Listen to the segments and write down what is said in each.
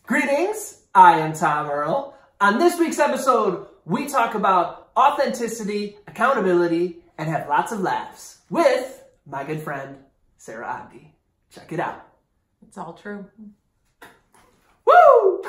Greetings, I am Tom Earl. On this week's episode, we talk about authenticity, accountability, and have lots of laughs with my good friend, Sarah Ogdie. Check it out. It's all true. Woo!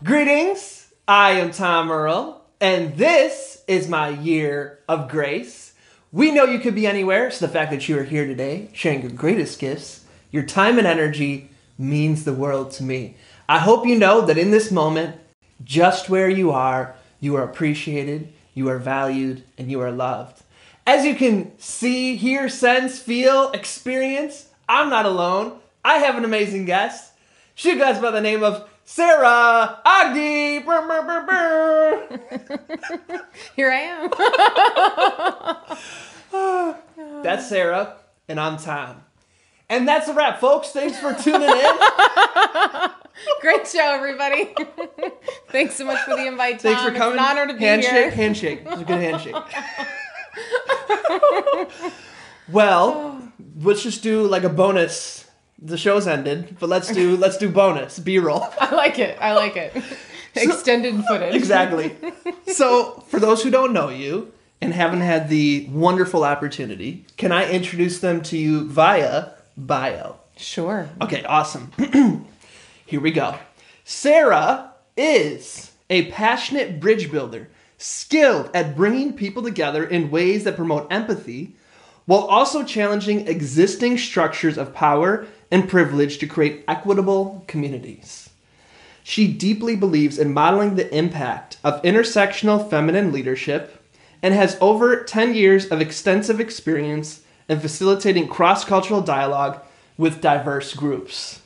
Greetings, I am Tom Earl, and this is my year of grace. We know you could be anywhere, so the fact that you are here today, sharing your greatest gifts, your time and energy means the world to me. I hope you know that in this moment, just where you are appreciated, you are valued, and you are loved. As you can see, hear, sense, feel, experience, I'm not alone. I have an amazing guest. She goes by the name of Sarah Ogdie. Brr, brr, brr, brr. Here I am. That's Sarah, and I'm Tom. And that's a wrap, folks. Thanks for tuning in. Great show, everybody. Thanks so much for the invite, Tom. Thanks for coming. It's an honor to be here. Handshake. It was a good handshake. Well, let's just do like a bonus. The show's ended, but let's do bonus B-roll. I like it. Extended footage. Exactly. So, for those who don't know you and haven't had the wonderful opportunity, can I introduce them to you via bio? Sure. Okay, awesome. Here we go. Sarah is a passionate bridge builder, skilled at bringing people together in ways that promote empathy, while also challenging existing structures of power and privilege to create equitable communities. She deeply believes in modeling the impact of intersectional feminine leadership and has over 10 years of extensive experience in facilitating cross-cultural dialogue with diverse groups.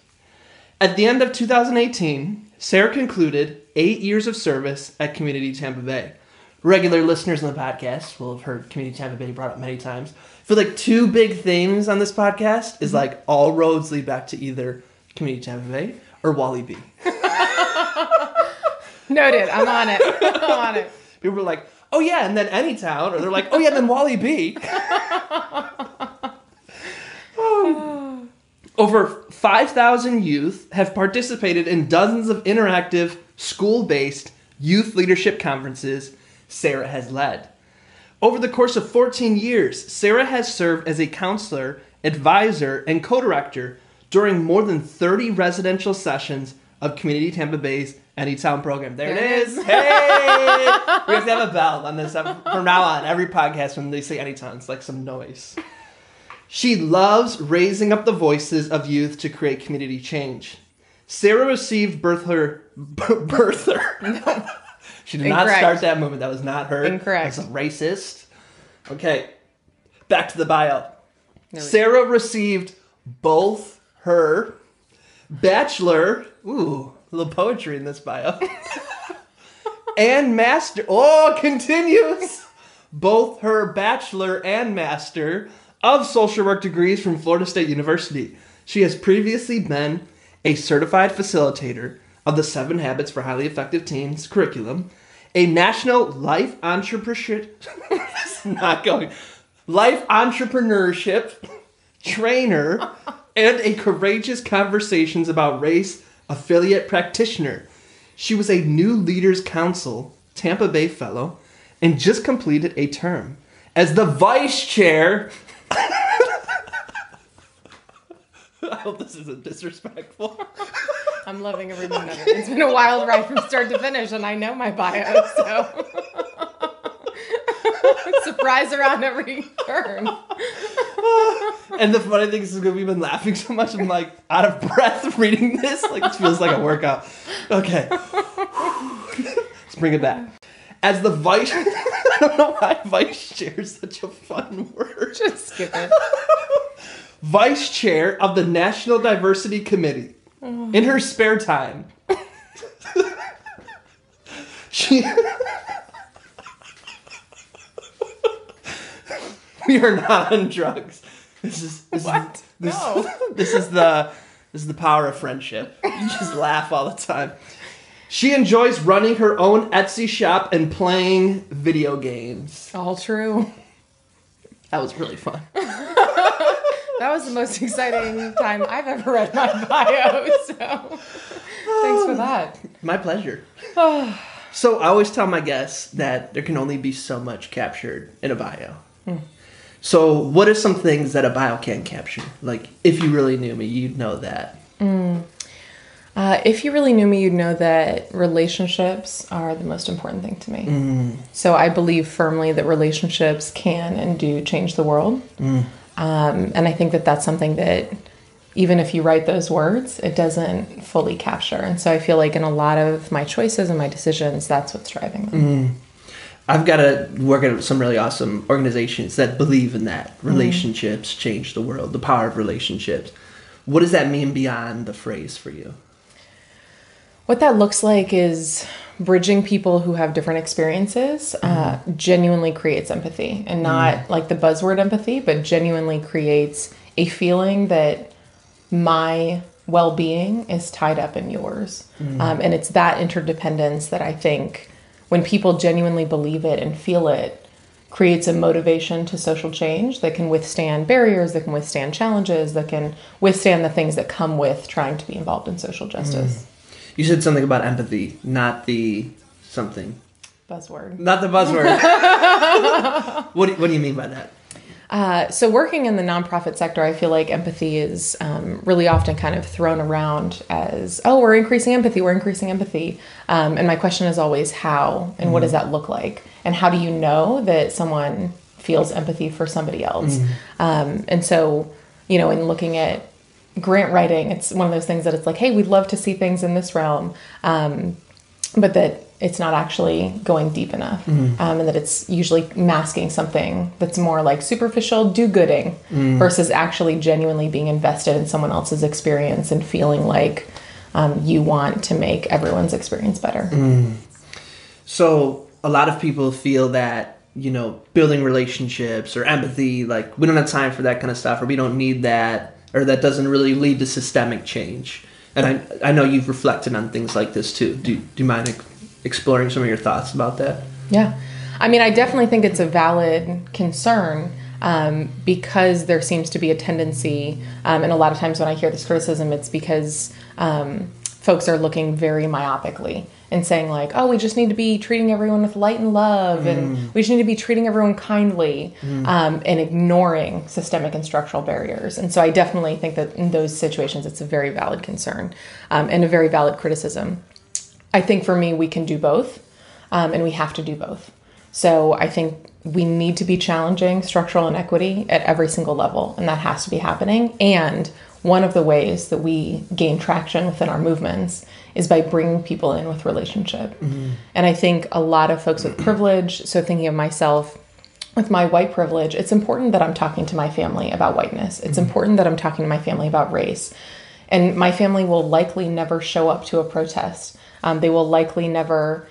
At the end of 2018, Sarah concluded 8 years of service at Community Tampa Bay. Regular listeners on the podcast will have heard Community Tampa Bay brought up many times. I feel like two big themes on this podcast is like all roads lead back to either Community Tampa Bay or Wally B. Noted. I'm on it. People were like, oh yeah, and then Anytown. Or they're like, oh yeah, then Wally B. Over 5,000 youth have participated in dozens of interactive, school-based youth leadership conferences Sarah has led. Over the course of 14 years, Sarah has served as a counselor, advisor, and co-director during more than 30 residential sessions of Community Tampa Bay's Anytown program. There it is. Hey! We have to have a bell on this. From now on, every podcast when they say Anytown, it's like some noise. She loves raising up the voices of youth to create community change. Sarah received birther. No. She did not start that movement. That was not her. Incorrect. That's a racist. Okay, back to the bio. Sarah received both her bachelor, ooh, a little poetry in this bio, and master, continues, both her bachelor and master of social work degrees from Florida State University. She has previously been a certified facilitator of the 7 Habits for Highly Effective Teens curriculum, a national life entrepreneurship trainer, and a courageous conversations about race affiliate practitioner. She was a New Leaders Council Tampa Bay Fellow and just completed a term as the vice chair. I hope this isn't disrespectful. I'm loving every minute of it. It's been a wild ride from start to finish, and I know my bio, so surprise around every turn. And the funny thing is, we've been laughing so much, I'm like out of breath reading this. Like, this feels like a workout. Okay. Let's bring it back. As the vice, I don't know why vice chair is such a fun word. Just skip it. Vice chair of the National Diversity Committee. In her spare time, she... We are not on drugs. This is the power of friendship. You just laugh all the time. She enjoys running her own Etsy shop and playing video games. All true. That was really fun. That was the most exciting time I've ever read my bio, so thanks for that. My pleasure. So I always tell my guests that there can only be so much captured in a bio. So what are some things that a bio can capture? Like, if you really knew me, you'd know that. If you really knew me, you'd know that relationships are the most important thing to me. So I believe firmly that relationships can and do change the world. And I think that that's something that even if you write those words, it doesn't fully capture. And so I feel like in a lot of my choices and my decisions, that's what's driving them. I've got to work at some really awesome organizations that believe in that. Relationships change the world, the power of relationships. What does that mean beyond the phrase for you? What that looks like is bridging people who have different experiences genuinely creates empathy, and not like the buzzword empathy, but genuinely creates a feeling that my well-being is tied up in yours. And it's that interdependence that I think when people genuinely believe it and feel it, creates a motivation to social change that can withstand barriers, that can withstand challenges, that can withstand the things that come with trying to be involved in social justice. You said something about empathy, not the something. Buzzword. Not the buzzword. What do you mean by that? So working in the nonprofit sector, I feel like empathy is really often kind of thrown around as, oh, we're increasing empathy. And my question is always how, and what does that look like? And how do you know that someone feels empathy for somebody else? And so, in looking at grant writing, it's one of those things that it's like, hey, we'd love to see things in this realm, but that it's not actually going deep enough, and that it's usually masking something that's more like superficial do-gooding versus actually genuinely being invested in someone else's experience and feeling like you want to make everyone's experience better. So a lot of people feel that, building relationships or empathy, like we don't have time for that kind of stuff, or we don't need that, or that doesn't really lead to systemic change. And I know you've reflected on things like this too. Do you mind exploring some of your thoughts about that? Yeah. I mean, I definitely think it's a valid concern because there seems to be a tendency, and a lot of times when I hear this criticism, it's because folks are looking very myopically and saying like, oh, we just need to be treating everyone with light and love, and we just need to be treating everyone kindly, and ignoring systemic and structural barriers. And so I definitely think that in those situations, it's a very valid concern and a very valid criticism. I think for me, we can do both, and we have to do both. So I think we need to be challenging structural inequity at every single level, and that has to be happening. And one of the ways that we gain traction within our movements is by bringing people in with relationship. And I think a lot of folks with privilege, so thinking of myself with my white privilege, it's important that I'm talking to my family about whiteness. It's important that I'm talking to my family about race. And my family will likely never show up to a protest. They will likely never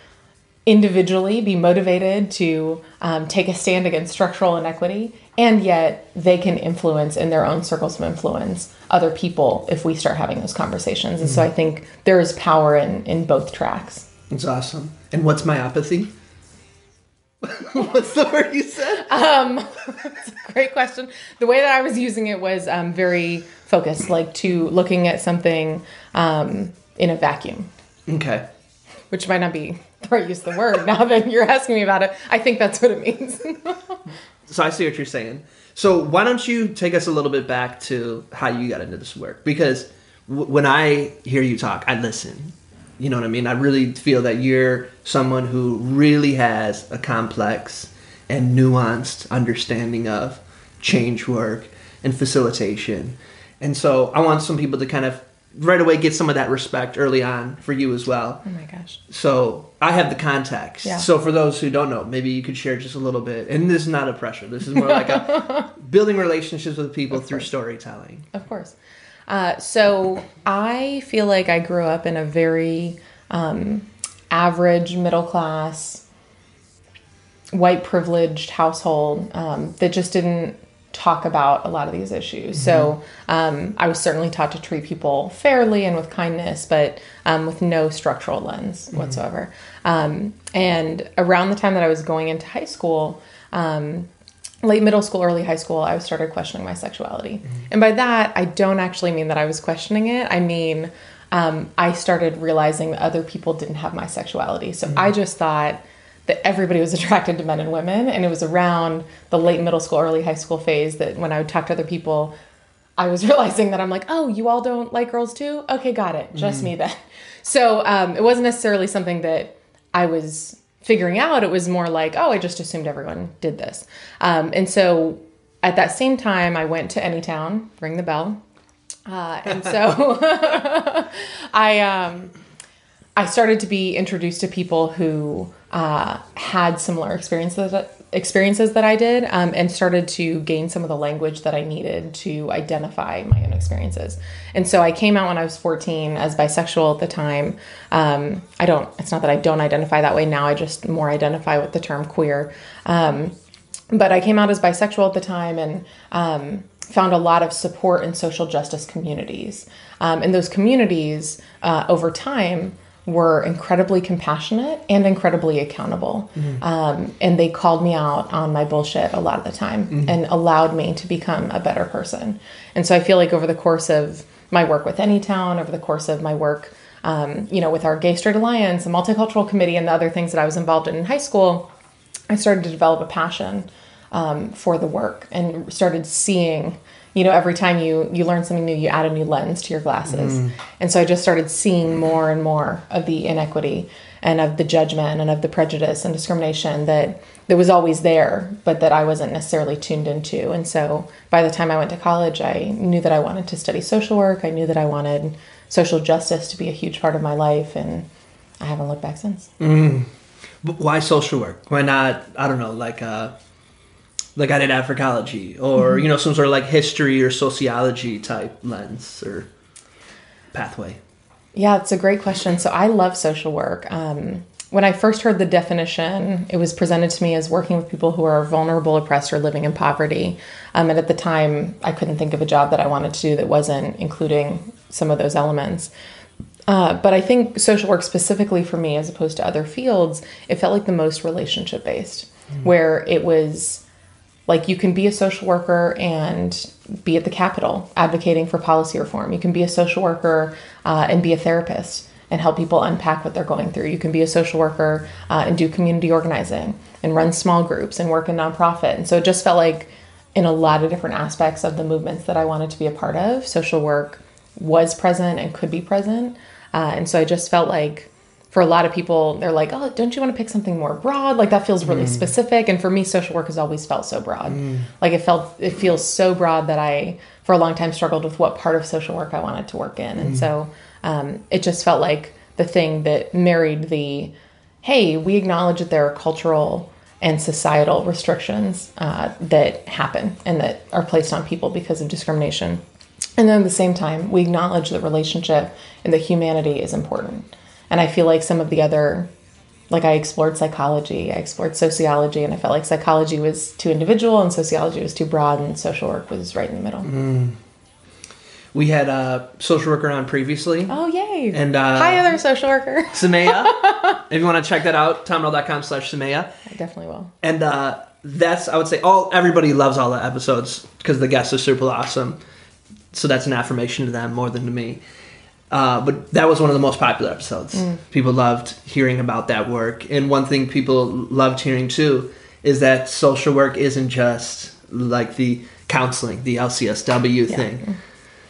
individually be motivated to take a stand against structural inequity, and yet they can influence in their own circles of influence other people if we start having those conversations. And so I think there is power in both tracks. It's awesome. And what's myopathy? What's the word you said? That's a great question. The way that I was using it was very focused, like to looking at something in a vacuum. Okay. Which might not be the right use of the word now that you're asking me about it. I think that's what it means. So I see what you're saying. So why don't you take us a little bit back to how you got into this work? Because when I hear you talk, I listen. You know what I mean? I really feel that you're someone who really has a complex and nuanced understanding of change work and facilitation. And so I want some people to kind of right away get some of that respect early on for you as well. Oh my gosh. So I have the context. Yeah. So for those who don't know, maybe you could share just a little bit. And this is not a pressure. This is more like a building relationships with people through storytelling. Of course. So I feel like I grew up in a very average, middle class, white privileged household that just didn't talk about a lot of these issues. So I was certainly taught to treat people fairly and with kindness, but with no structural lens whatsoever. And around the time that I was going into high school, late middle school, early high school, I started questioning my sexuality. And by that, I don't actually mean that I was questioning it. I mean, I started realizing that other people didn't have my sexuality. So I just thought that everybody was attracted to men and women. And it was around the late middle school, early high school phase that when I would talk to other people, I was realizing that I'm like, oh, you all don't like girls too? Okay, got it. Just me then. So it wasn't necessarily something that I was figuring out. It was more like, oh, I just assumed everyone did this. And so at that same time, I went to Anytown, ring the bell. And so I started to be introduced to people who had similar experiences that I did, and started to gain some of the language that I needed to identify my own experiences. And so I came out when I was 14 as bisexual at the time. It's not that I don't identify that way now. I just more identify with the term queer. But I came out as bisexual at the time and found a lot of support in social justice communities. And those communities, over time, were incredibly compassionate and incredibly accountable. And they called me out on my bullshit a lot of the time and allowed me to become a better person. And so I feel like over the course of my work with Anytown, over the course of my work, with our Gay Straight Alliance, the Multicultural Committee, and the other things that I was involved in high school, I started to develop a passion for the work and started seeing, every time you learn something new, you add a new lens to your glasses. And so I just started seeing more and more of the inequity and of the judgment and of the prejudice and discrimination that was always there, but that I wasn't necessarily tuned into. And so by the time I went to college, I knew that I wanted to study social work. I knew that I wanted social justice to be a huge part of my life, and I haven't looked back since. But why social work? Why not, I don't know, like I did anthropology or, some sort of like history or sociology type lens or pathway? Yeah, it's a great question. So I love social work. When I first heard the definition, it was presented to me as working with people who are vulnerable, oppressed, or living in poverty. And at the time, I couldn't think of a job that I wanted to do that wasn't including some of those elements. But I think social work specifically for me, as opposed to other fields, it felt like the most relationship based, where it was like you can be a social worker and be at the Capitol advocating for policy reform. You can be a social worker and be a therapist and help people unpack what they're going through. You can be a social worker and do community organizing and run small groups and work in nonprofit. And so it just felt like in a lot of different aspects of the movements that I wanted to be a part of, social work was present and could be present. And so I just felt like for a lot of people, they're like, oh, don't you want to pick something more broad? Like that feels really specific. And for me, social work has always felt so broad. Like it feels so broad that I, for a long time, struggled with what part of social work I wanted to work in. And so it just felt like the thing that married hey, we acknowledge that there are cultural and societal restrictions that happen and that are placed on people because of discrimination. And then at the same time, we acknowledge that relationship and that humanity is important. And I feel like some of the other, like I explored psychology, I explored sociology, and I felt like psychology was too individual and sociology was too broad, and social work was right in the middle. We had a social worker on previously. Oh, yay. And hi, other social worker. Samaya. If you want to check that out, tomrell.com/Samaya. I definitely will. And that's, I would say, everybody loves all the episodes because the guests are super awesome. So that's an affirmation to them more than to me. But that was one of the most popular episodes. People loved hearing about that work. And one thing people loved hearing too is that social work isn't just like the counseling, the LCSW thing.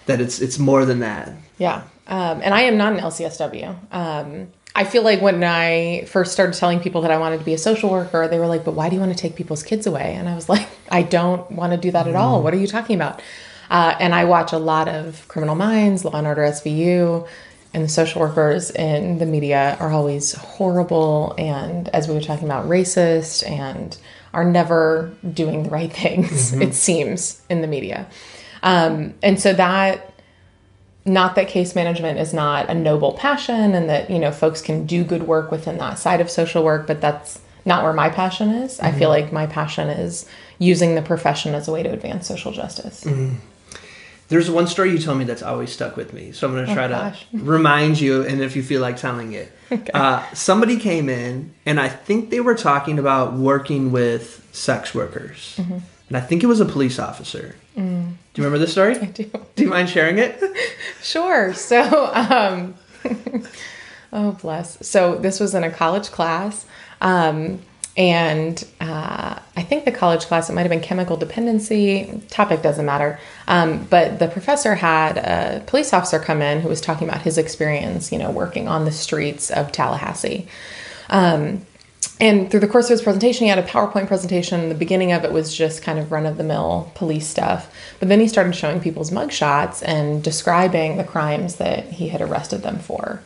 That it's more than that. Yeah. And I am not an LCSW. I feel like when I first started telling people that I wanted to be a social worker, they were like, but why do you want to take people's kids away? And I was like, I don't want to do that at all. What are you talking about? And I watch a lot of Criminal Minds, Law & Order SVU, and the social workers in the media are always horrible and, as we were talking about, racist and are never doing the right things, it seems, in the media. And so not that case management is not a noble passion and that, folks can do good work within that side of social work, but that's not where my passion is. I feel like my passion is using the profession as a way to advance social justice. There's one story you told me that's always stuck with me. So I'm going to try to remind you, and if you feel like telling it. Okay. Somebody came in, and I think they were talking about working with sex workers. and I think it was a police officer. Do you remember this story? I do. Do you mind sharing it? Sure. So, oh, bless. So this was in a college class. And I think the college class, it might have been chemical dependency. Topic doesn't matter. But the professor had a police officer come in who was talking about his experience, working on the streets of Tallahassee. And through the course of his presentation, he had a PowerPoint presentation. The beginning of it was just kind of run-of-the-mill police stuff. But then he started showing people's mugshots and describing the crimes that he had arrested them for.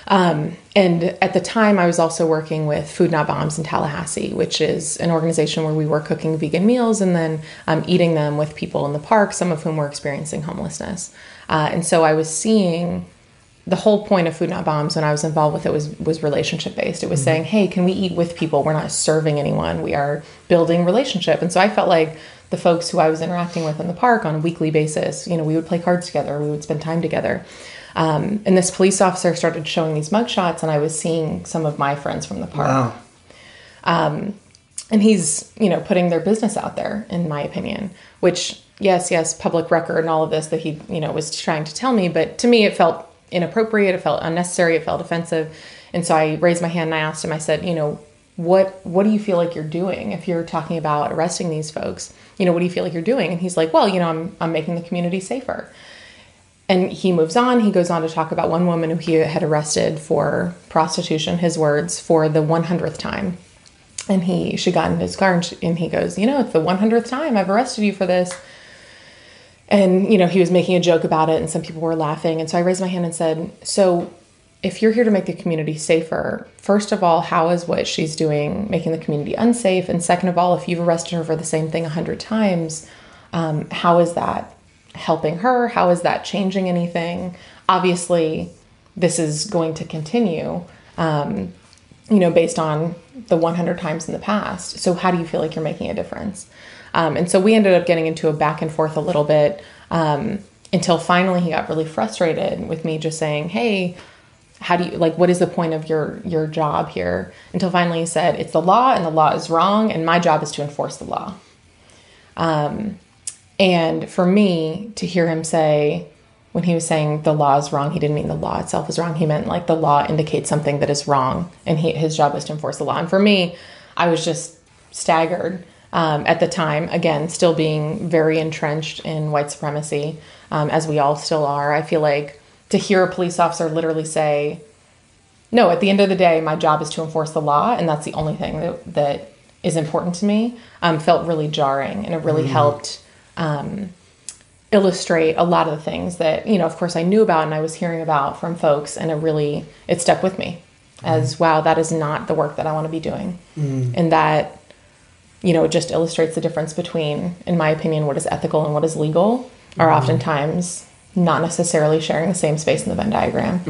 And at the time, I was also working with Food Not Bombs in Tallahassee, which is an organization where we were cooking vegan meals and then eating them with people in the park, some of whom were experiencing homelessness. And so I was seeing the whole point of Food Not Bombs when I was involved with it was relationship based. It was saying, hey, can we eat with people? We're not serving anyone. We are building relationship. And so I felt like the folks who I was interacting with in the park on a weekly basis, we would play cards together. We would spend time together. And this police officer started showing these mugshots, and I was seeing some of my friends from the park. Wow. And he's, putting their business out there, in my opinion, which, yes, public record and all of this that he, was trying to tell me. But to me, it felt inappropriate. It felt unnecessary. It felt offensive. And so I raised my hand and I asked him, I said, what do you feel like you're doing if you're talking about arresting these folks? What do you feel like you're doing? And he's like, well, I'm making the community safer. And he moves on. He goes on to talk about one woman who he had arrested for prostitution, his words, for the 100th time. And she got in his car and he goes, it's the 100th time I've arrested you for this. And, he was making a joke about it and some people were laughing. And so I raised my hand and said, so if you're here to make the community safer, first of all, how is what she's doing making the community unsafe? And second of all, if you've arrested her for the same thing 100 times, how is that helping her? How is that changing anything? Obviously, this is going to continue, based on the 100 times in the past. So how do you feel like you're making a difference? And so we ended up getting into a back and forth a little bit until finally he got really frustrated with me just saying, hey, how do you, what is the point of your job here? Until finally he said, it's the law and the law is wrong and my job is to enforce the law. And for me to hear him say, when he was saying the law is wrong, he didn't mean the law itself is wrong. He meant the law indicates something that is wrong and his job was to enforce the law. And for me, I was just staggered. At the time, again, still being very entrenched in white supremacy, as we all still are. I feel like to hear a police officer literally say, no, at the end of the day, my job is to enforce the law, and that's the only thing that is important to me, felt really jarring, and it really helped illustrate a lot of the things that, of course, I knew about and I was hearing about from folks, and it stuck with me as, wow, that is not the work that I want to be doing. And that, it just illustrates the difference between, in my opinion, what is ethical and what is legal are oftentimes not necessarily sharing the same space in the Venn diagram.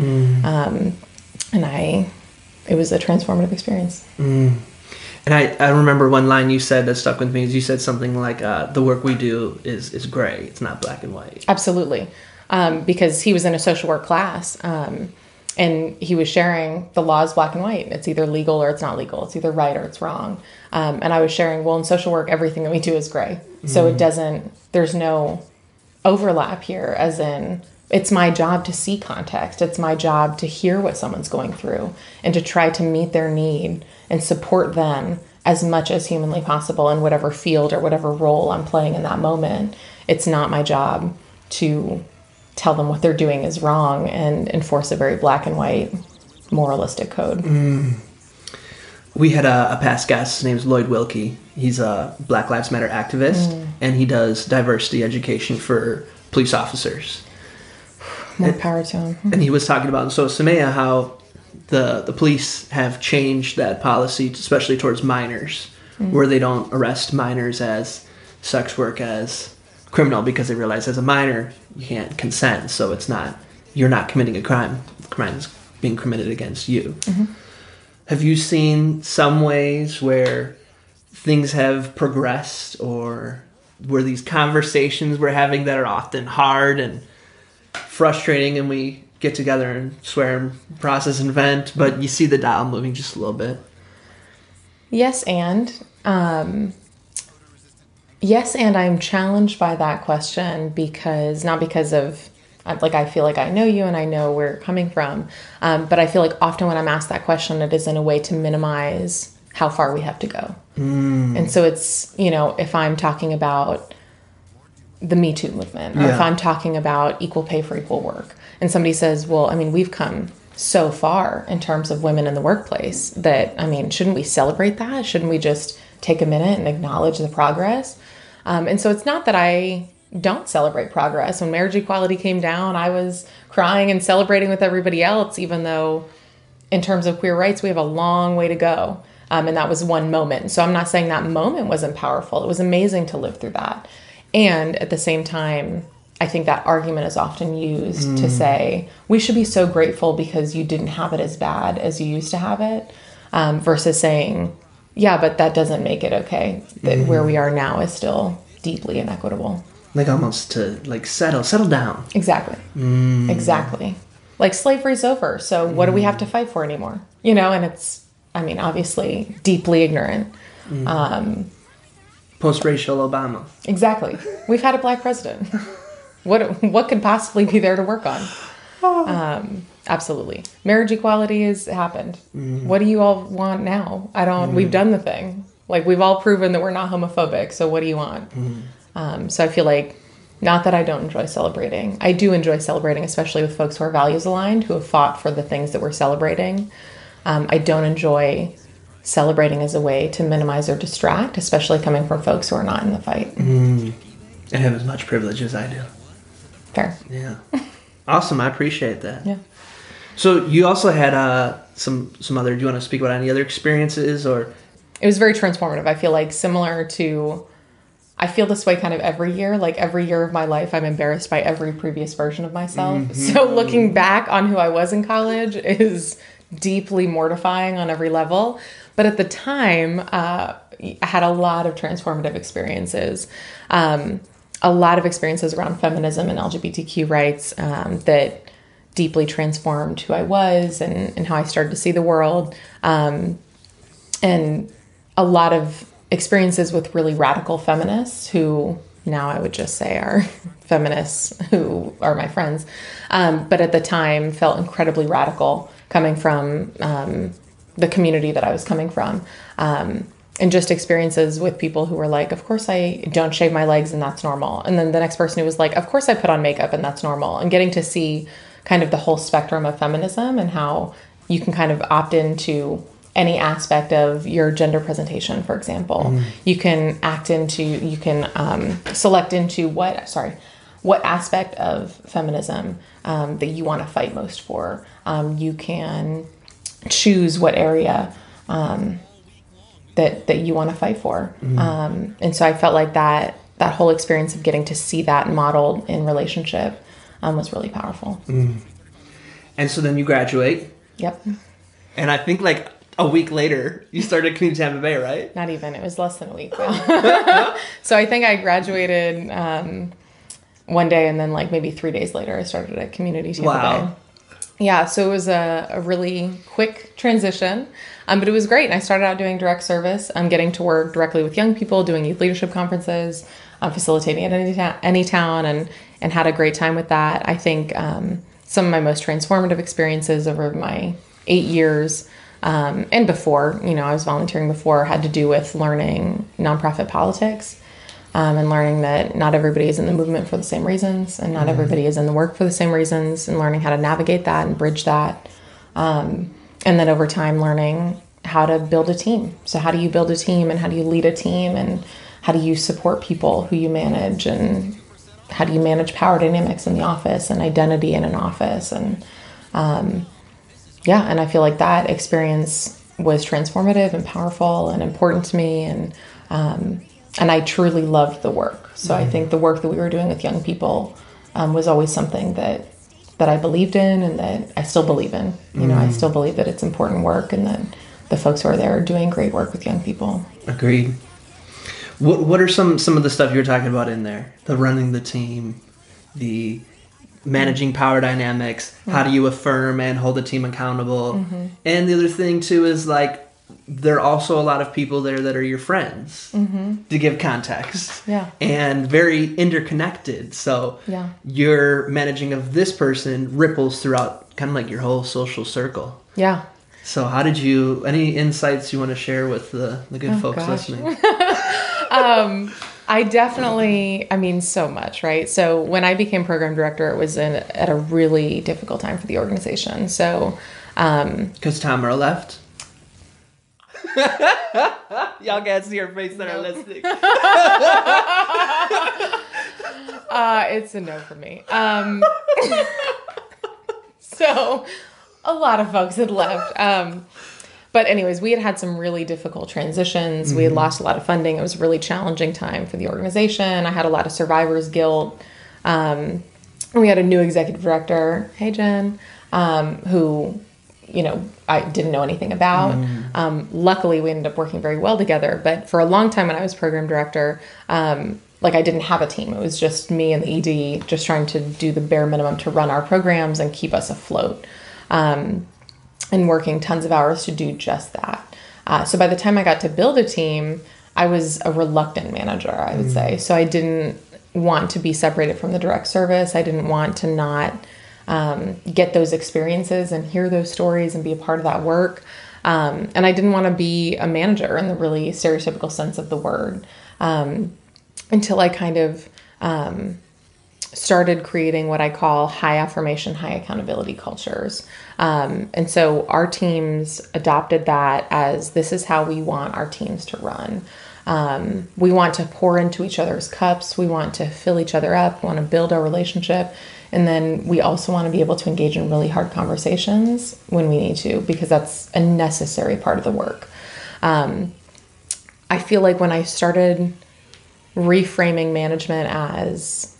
It was a transformative experience. And I remember one line you said that stuck with me is you said something like, the work we do is gray. It's not black and white. Absolutely. Because he was in a social work class, and he was sharing the law is black and white. It's either legal or it's not legal. It's either right or it's wrong. And I was sharing, well, in social work, everything that we do is gray. So there's no overlap here, as in it's my job to see context. It's my job to hear what someone's going through and to try to meet their need and support them as much as humanly possible in whatever field or whatever role I'm playing in that moment. It's not my job to tell them what they're doing is wrong and enforce a very black and white moralistic code. We had a past guest. His name is Lloyd Wilkie. He's a Black Lives Matter activist, and he does diversity education for police officers. More power to him. And he was talking about in Sosamea how the police have changed that policy, especially towards minors, where they don't arrest minors as sex work as criminal because they realize as a minor you can't consent, so you're not committing a crime. The crime is being committed against you. Have you seen some ways where things have progressed, or where these conversations we're having that are often hard and frustrating, and we get together and swear and process and vent, but you see the dial moving just a little bit? Yes, and Yes, and I'm challenged by that question because, not because of, like, I feel like I know you and I know where you're coming from, but I feel like often when I'm asked that question, it is in a way to minimize how far we have to go. And so it's, if I'm talking about the Me Too movement, or if I'm talking about equal pay for equal work, and somebody says, well, I mean, we've come so far in terms of women in the workplace that, I mean, shouldn't we celebrate that? Shouldn't we just take a minute and acknowledge the progress? And so it's not that I don't celebrate progress. When marriage equality came down, I was crying and celebrating with everybody else, even though in terms of queer rights, we have a long way to go. And that was one moment. So I'm not saying that moment wasn't powerful. It was amazing to live through that. And at the same time, I think that argument is often used to say, we should be so grateful because you didn't have it as bad as you used to have it, versus saying, yeah, but that doesn't make it okay. That where we are now is still deeply inequitable. Like almost to like settle down. Exactly. Exactly. Like slavery's over. So what do we have to fight for anymore? And it's, I mean, obviously deeply ignorant. Post-racial Obama. Exactly. We've had a black president. What could possibly be there to work on? Absolutely. Marriage equality has happened. What do you all want now? We've done the thing. Like, we've all proven that we're not homophobic. So what do you want? So I feel like, not that I don't enjoy celebrating. I do enjoy celebrating, especially with folks who are values aligned, who have fought for the things that we're celebrating. I don't enjoy celebrating as a way to minimize or distract, especially coming from folks who are not in the fight. And have as much privilege as I do. Fair. Yeah. Awesome. I appreciate that. Yeah. So you also had some other, do you want to speak about any other experiences or? It was very transformative. I feel like similar to, I feel this way kind of every year. Like every year of my life, I'm embarrassed by every previous version of myself. So looking back on who I was in college is deeply mortifying on every level. But at the time, I had a lot of transformative experiences. A lot of experiences around feminism and LGBTQ rights that deeply transformed who I was and how I started to see the world. And a lot of experiences with really radical feminists who now I would just say are feminists who are my friends. But at the time felt incredibly radical coming from the community that I was coming from. And just experiences with people who were like, of course I don't shave my legs and that's normal. And then the next person who was like, of course I put on makeup and that's normal. And getting to see kind of the whole spectrum of feminism and how you can kind of opt into any aspect of your gender presentation, for example. You can select into what aspect of feminism that you want to fight most for. You can choose what area that you want to fight for. And so I felt like that whole experience of getting to see that modeled in relationship was really powerful. And so then you graduate. Yep. And I think like a week later, you started Community Tampa Bay, right? Not even. It was less than a week. So I think I graduated one day, and then like maybe 3 days later, I started at Community Tampa Bay. Yeah, so it was a really quick transition, but it was great. And I started out doing direct service. I'm getting to work directly with young people, doing youth leadership conferences, facilitating at any town, and had a great time with that. I think some of my most transformative experiences over my 8 years and before, I was volunteering before, had to do with learning nonprofit politics. And learning that not everybody is in the movement for the same reasons, and not everybody is in the work for the same reasons, and learning how to navigate that and bridge that. And then over time, learning how to build a team. So how do you build a team, and how do you lead a team, and how do you support people who you manage, and how do you manage power dynamics in the office and identity in an office? And and I feel like that experience was transformative and powerful and important to me. And I truly loved the work. So I think the work that we were doing with young people was always something that I believed in, and that I still believe in. I still believe that it's important work, and that the folks who are there are doing great work with young people. Agreed. What are some of the stuff you were talking about in there? The running the team, the managing power dynamics, how do you affirm and hold a team accountable? And the other thing too is like there are also a lot of people there that are your friends, to give context. Yeah. And very interconnected. So your managing of this person ripples throughout kind of like your whole social circle. Yeah. So any insights you want to share with the good folks listening? I definitely, so much, right? So when I became program director, it was at a really difficult time for the organization. So, because Tamara left. Y'all can't see her face that are listening. It's a no for me. So a lot of folks had left. But anyways, we had some really difficult transitions. We had lost a lot of funding. It was a really challenging time for the organization. I had a lot of survivor's guilt. We had a new executive director, hey Jen, who, I didn't know anything about. Luckily, we ended up working very well together. But for a long time when I was program director, I didn't have a team. It was just me and the ED just trying to do the bare minimum to run our programs and keep us afloat. And working tons of hours to do just that. So by the time I got to build a team, I was a reluctant manager, I would say. So I didn't want to be separated from the direct service. I didn't want to not get those experiences and hear those stories and be a part of that work. And I didn't want to be a manager in the really stereotypical sense of the word, until I kind of started creating what I call high affirmation, high accountability cultures. And so our teams adopted that as this is how we want our teams to run. We want to pour into each other's cups. We want to fill each other up. We want to build our relationship. And then we also want to be able to engage in really hard conversations when we need to, because that's a necessary part of the work. I feel like when I started reframing management as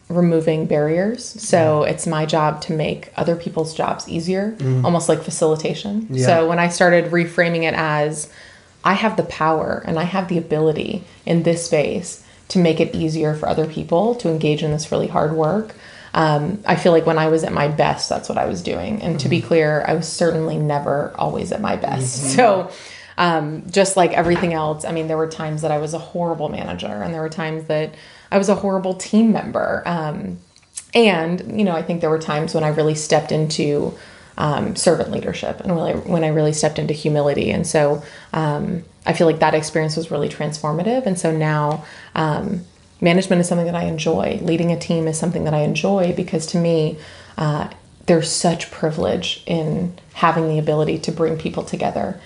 removing barriers. So it's my job to make other people's jobs easier, almost like facilitation. Yeah. So when I started reframing it as I have the power and I have the ability in this space to make it easier for other people to engage in this really hard work. I feel like when I was at my best, that's what I was doing. And to be clear, I was certainly never always at my best. So just like everything else, there were times that I was a horrible manager and there were times that I was a horrible team member. And, I think there were times when I really stepped into servant leadership and when I really stepped into humility. And so I feel like that experience was really transformative. And so now management is something that I enjoy. Leading a team is something that I enjoy because to me, there's such privilege in having the ability to bring people together.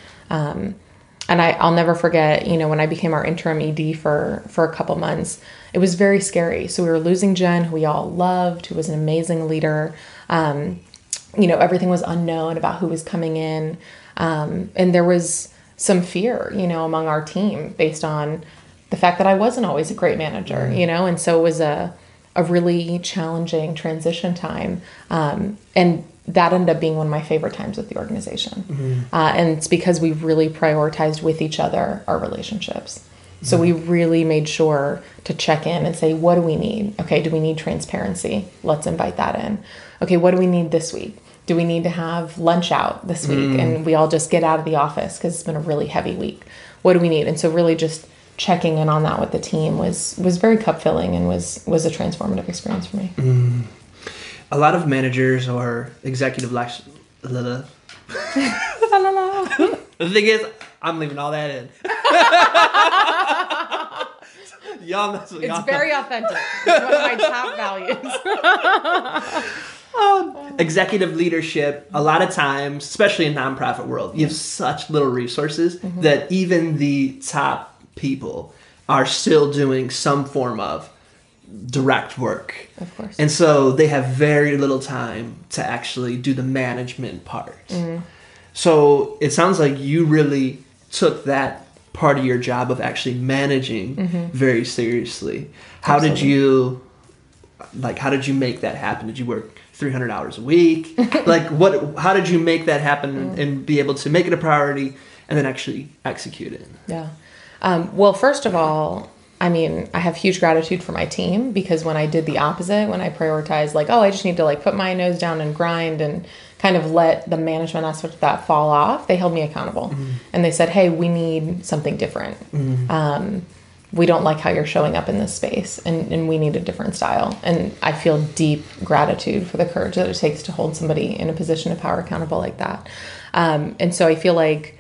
And I'll never forget, when I became our interim ED for a couple months, it was very scary. So we were losing Jen, who we all loved, who was an amazing leader. Everything was unknown about who was coming in. And there was some fear, among our team based on the fact that I wasn't always a great manager, and so it was a really challenging transition time. And that ended up being one of my favorite times with the organization. And it's because we really prioritized with each other our relationships. So we really made sure to check in and say, what do we need? Okay, do we need transparency? Let's invite that in. Okay, what do we need this week? Do we need to have lunch out this week? And we all just get out of the office because it's been a really heavy week. What do we need? And so really just checking in on that with the team was very cup filling and was a transformative experience for me. A lot of managers or executive the thing is, I'm leaving all that in. Y'all, it's very authentic. It's one of my top values. Executive leadership, a lot of times, especially in nonprofit world, you have such little resources that even the top people are still doing some form of direct work. Of course. And so they have very little time to actually do the management part. So it sounds like you really took that part of your job of actually managing very seriously. How did you make that happen? Did you work 300 hours a week? How did you make that happen and be able to make it a priority and then actually execute it? Yeah. Well, first of all, I mean, I have huge gratitude for my team, because when I did the opposite, when I prioritized like, oh, I just need to like put my nose down and grind and kind of let the management aspect of that fall off, they held me accountable. And they said, hey, we need something different. We don't like how you're showing up in this space, and we need a different style. And I feel deep gratitude for the courage that it takes to hold somebody in a position of power accountable like that. And so I feel like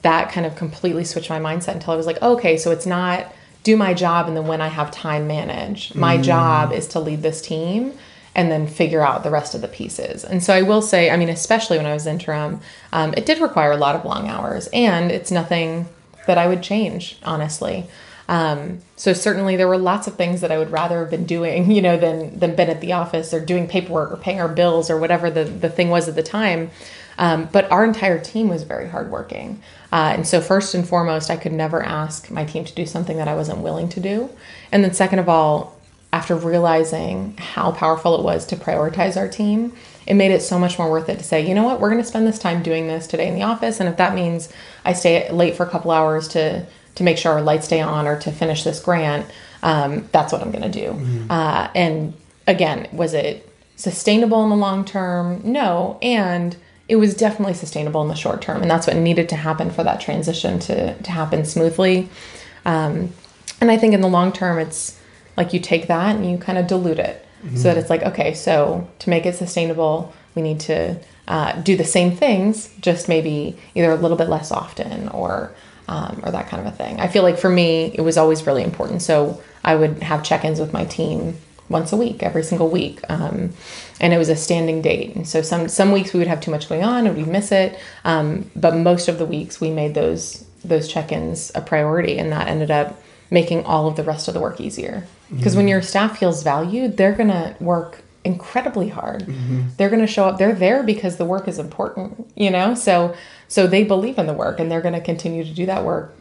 that kind of completely switched my mindset until I was like, okay, so it's not do my job and then when I have time manage. My job is to lead this team and then figure out the rest of the pieces. And so I will say, I mean, especially when I was interim, it did require a lot of long hours, and it's nothing that I would change, honestly. So certainly there were lots of things that I would rather have been doing, you know, than been at the office or doing paperwork or paying our bills or whatever the thing was at the time. But our entire team was very hardworking. And so first and foremost, I could never ask my team to do something that I wasn't willing to do. And then second of all, after realizing how powerful it was to prioritize our team, it made it so much more worth it to say, you know what, we're going to spend this time doing this today in the office. And if that means I stay late for a couple hours to make sure our lights stay on or to finish this grant, that's what I'm going to do. And again, was it sustainable in the long term? No. And it was definitely sustainable in the short term. And that's what needed to happen for that transition to happen smoothly. And I think in the long term, it's like you take that and you kind of dilute it so that it's like, okay, so to make it sustainable, we need to do the same things, just maybe either a little bit less often or that kind of a thing. I feel like for me, it was always really important. So I would have check-ins with my team once a week, every single week. And it was a standing date. And so some weeks we would have too much going on and we'd miss it. But most of the weeks we made those check-ins a priority, and that ended up making all of the rest of the work easier. Because when your staff feels valued, they're going to work incredibly hard. They're going to show up. They're there because the work is important, you know? So they believe in the work, and they're going to continue to do that work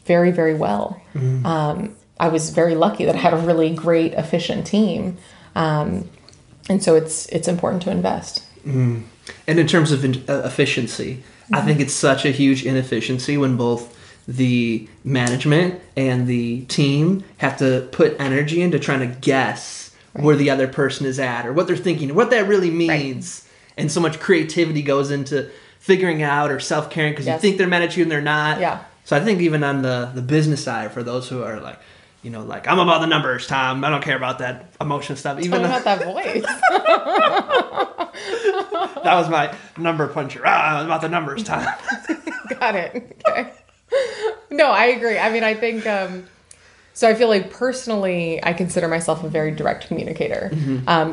very, very well. I was very lucky that I had a really great, efficient team. And so it's important to invest. And in terms of efficiency, I think it's such a huge inefficiency when both the management and the team have to put energy into trying to guess where the other person is at or what they're thinking, what that really means. And so much creativity goes into figuring out or self-caring because you think they're mad at you and they're not. Yeah. So I think even on the business side, for those who are like, you know, like, I'm about the numbers, Tom. I don't care about that emotion stuff. Even about that voice. That was my number puncher. About the numbers, Tom. Got it. Okay. No, I agree. I mean, I think, so I feel like personally, I consider myself a very direct communicator.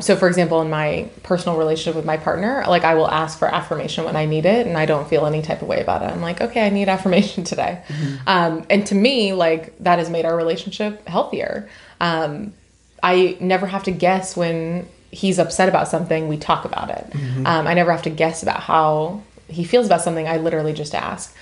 So for example, in my personal relationship with my partner, like I will ask for affirmation when I need it, and I don't feel any type of way about it. I'm like, okay, I need affirmation today. And to me, like that has made our relationship healthier. I never have to guess when he's upset about something. We talk about it. I never have to guess about how he feels about something. I literally just ask.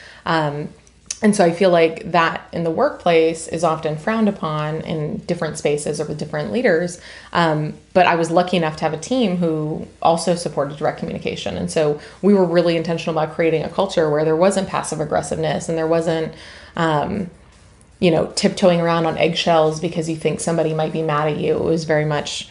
And so I feel like that in the workplace is often frowned upon in different spaces or with different leaders. But I was lucky enough to have a team who also supported direct communication. And so we were really intentional about creating a culture where there wasn't passive aggressiveness and there wasn't, tiptoeing around on eggshells because you think somebody might be mad at you. It was very much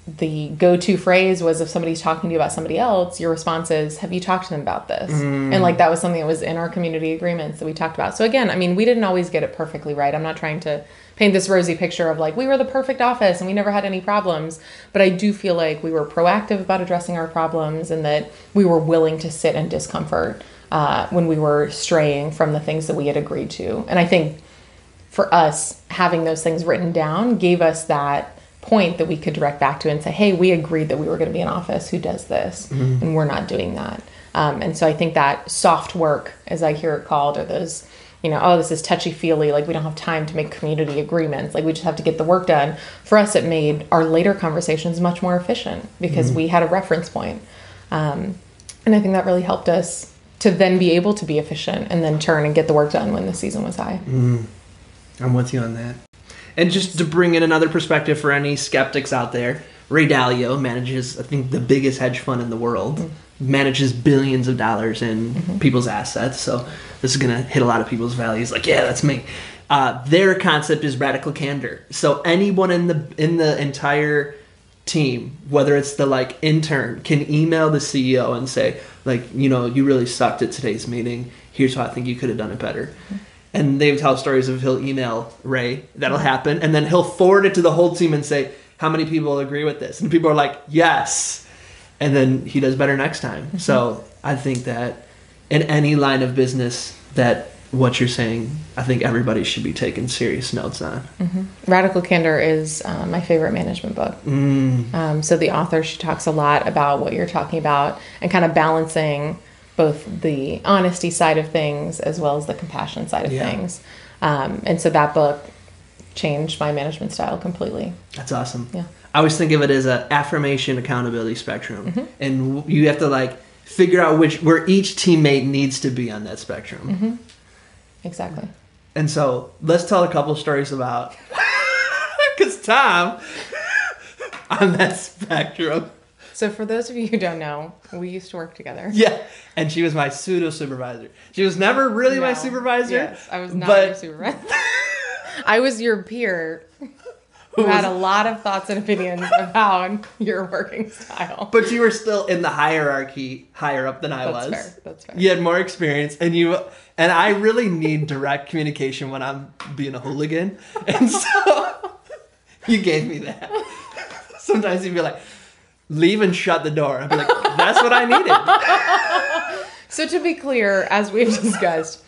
the go-to phrase was if somebody's talking to you about somebody else, your response is, have you talked to them about this? And like that was something that was in our community agreements that we talked about. So again, I mean, we didn't always get it perfectly right. I'm not trying to paint this rosy picture of like we were the perfect office and we never had any problems, but I do feel like we were proactive about addressing our problems and that we were willing to sit in discomfort when we were straying from the things that we had agreed to. And I think for us, having those things written down gave us that point that we could direct back to and say, hey, we agreed that we were going to be an office who does this, and we're not doing that. And so I think that soft work, as I hear it called, or those, this is touchy-feely, like we don't have time to make community agreements, like we just have to get the work done. For us, it made our later conversations much more efficient because we had a reference point. And I think that really helped us to then be able to be efficient and then turn and get the work done when the season was high. I'm with you on that. And just to bring in another perspective for any skeptics out there, Ray Dalio manages, I think, the biggest hedge fund in the world, manages billions of dollars in people's assets. So this is going to hit a lot of people's values. Like, yeah, that's me. Their concept is radical candor. So anyone in the entire team, whether it's the like intern, can email the CEO and say, like, you know, you really sucked at today's meeting. Here's how I think you could have done it better. Mm-hmm. And they tell stories of he'll email Ray. That'll happen. And then he'll forward it to the whole team and say, how many people agree with this? And people are like, yes. And then he does better next time. Mm-hmm. So I think that in any line of business that what you're saying, I think everybody should be taking serious notes on. Mm-hmm. Radical Candor is my favorite management book. So the author, she talks a lot about what you're talking about and kind of balancing both the honesty side of things as well as the compassion side of things. And so that book changed my management style completely. That's awesome. Yeah. I always think of it as an affirmation accountability spectrum. Mm-hmm. And you have to like figure out where each teammate needs to be on that spectrum. Mm-hmm. Exactly. And so let's tell a couple stories about, because Tom, on that spectrum. So for those of you who don't know, we used to work together. Yeah. And she was my pseudo supervisor. She was never really my supervisor. Yes, I was not your supervisor. I was your peer who had a lot of thoughts and opinions about your working style. But you were still in the hierarchy higher up than I was. That's fair. You had more experience, and I really need direct communication when I'm being a hooligan. And so you gave me that. Sometimes you'd be like, leave and shut the door. I'd be like, that's what I needed. So to be clear, as we've discussed,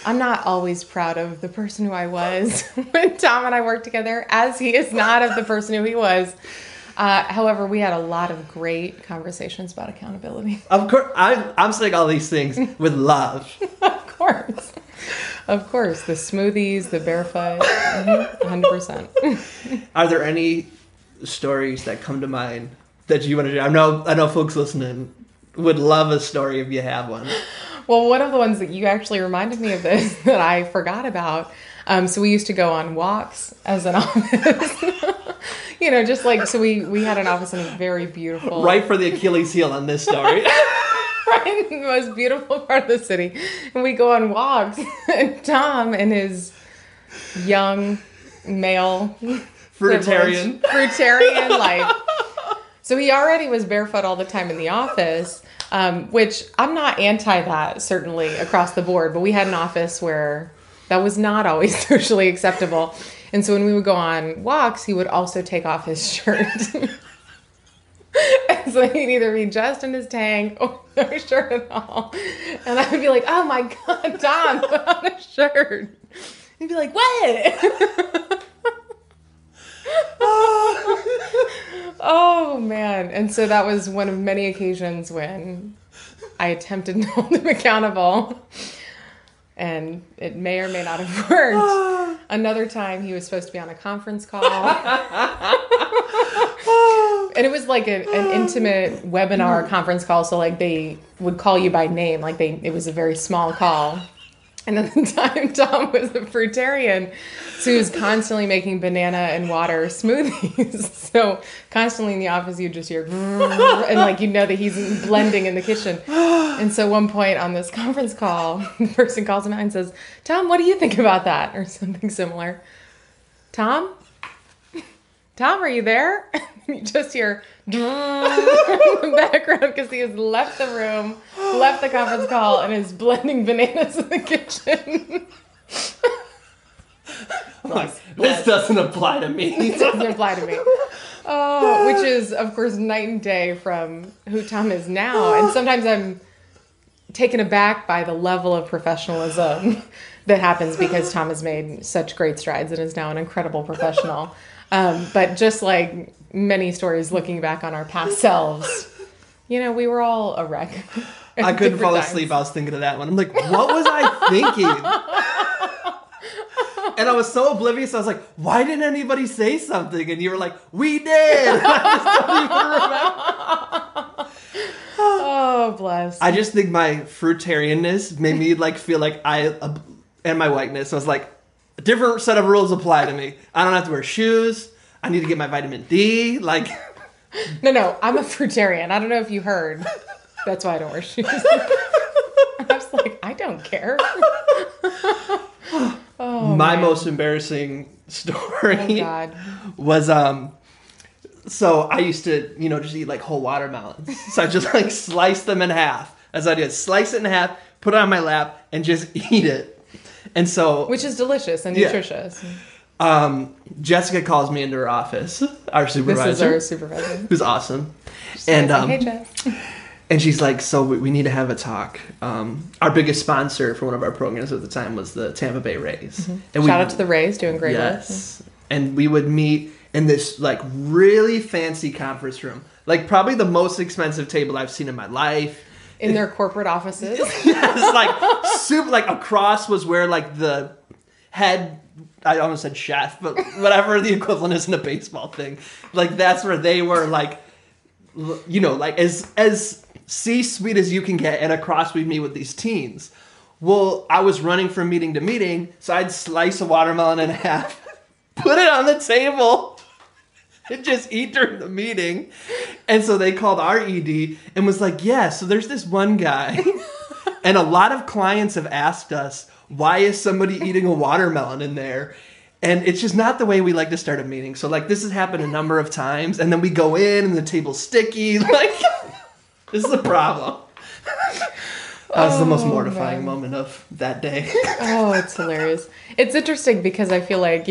I'm not always proud of the person who I was when Tom and I worked together, as he is not of the person who he was. However, we had a lot of great conversations about accountability. Of course, I'm saying all these things with love. Of course. The smoothies, the barefoot, 100%. Are there any stories that come to mind that you want to share? I know folks listening would love a story if you have one. Well, one of the ones that you actually reminded me of this that I forgot about. So we used to go on walks as an office. You know, just like, so we had an office in a very beautiful... Right for the Achilles heel on this story. Right in the most beautiful part of the city. And we go on walks. And Tom and his young male... Fruitarian life. So he already was barefoot all the time in the office, which I'm not anti that, certainly, across the board. But we had an office where that was not always socially acceptable. And so when we would go on walks, he would also take off his shirt. And so he'd either be just in his tank or no shirt at all. And I would be like, oh my God, Tom, put on a shirt. He'd be like, what? Oh man. And so that was one of many occasions when I attempted to hold him accountable, and it may or may not have worked. Another time he was supposed to be on a conference call. And it was like an intimate webinar conference call, so like they would call you by name, like it was a very small call. And at the time, Tom was a fruitarian, so he was constantly making banana and water smoothies. So constantly in the office, you'd just hear, and like you know that he's blending in the kitchen. And so one point on this conference call, the person calls him out and says, Tom, what do you think about that? Or something similar. Tom, are you there? You just hear in the background because he has left the room, left the conference call, and is blending bananas in the kitchen. This doesn't apply to me. It doesn't apply to me. Oh, which is, of course, night and day from who Tom is now. And sometimes I'm taken aback by the level of professionalism that happens because Tom has made such great strides and is now an incredible professional. But just like many stories looking back on our past selves, you know, we were all a wreck. I couldn't fall asleep. I was thinking of that one. I'm like, what was I thinking? And I was so oblivious. I was like, why didn't anybody say something? And you were like, we did. And I just don't even remember. Oh, bless. I just think my fruitarianness made me like feel like and my whiteness. I was like, a different set of rules apply to me. I don't have to wear shoes. I need to get my vitamin D. Like, no, I'm a fruitarian. I don't know if you heard. That's why I don't wear shoes. I was like, I don't care. My most embarrassing story was so I used to, just eat like whole watermelons. So I just like slice them in half. As I did, slice it in half, put it on my lap, and just eat it. And so, which is delicious and nutritious. Jessica calls me into her office, our supervisor. This is our supervisor. Who's awesome. And hey, Jess. And she's like, so we need to have a talk. Our biggest sponsor for one of our programs at the time was the Tampa Bay Rays. Mm-hmm. And shout out to the Rays, doing great work. Yes. And we would meet in this like really fancy conference room, like probably the most expensive table I've seen in my life. In their corporate offices. Yes, like super, like across was where like the head, I almost said chef, but whatever the equivalent is in a baseball thing. Like that's where they were, like, like as C-suite as you can get, and across we'd meet with these teens. Well, I was running from meeting to meeting, so I'd slice a watermelon in half, put it on the table, and just eat during the meeting. And so they called our ED and was like, yeah, so there's this one guy. And a lot of clients have asked us, why is somebody eating a watermelon in there? And it's just not the way we like to start a meeting. So like this has happened a number of times. And then we go in and the table's sticky. Like, this is a problem. That was the most mortifying moment of that day. Oh, it's hilarious. It's interesting because I feel like,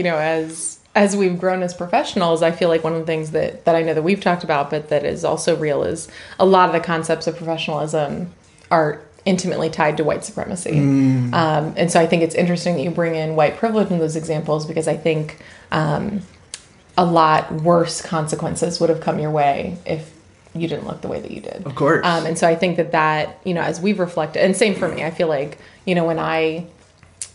as we've grown as professionals, I feel like one of the things that I know that we've talked about, but that is also real, is a lot of the concepts of professionalism are intimately tied to white supremacy. And so I think it's interesting that you bring in white privilege in those examples, because I think a lot worse consequences would have come your way if you didn't look the way that you did. Of course. And so I think that, as we've reflected, and same for me, I feel like, when I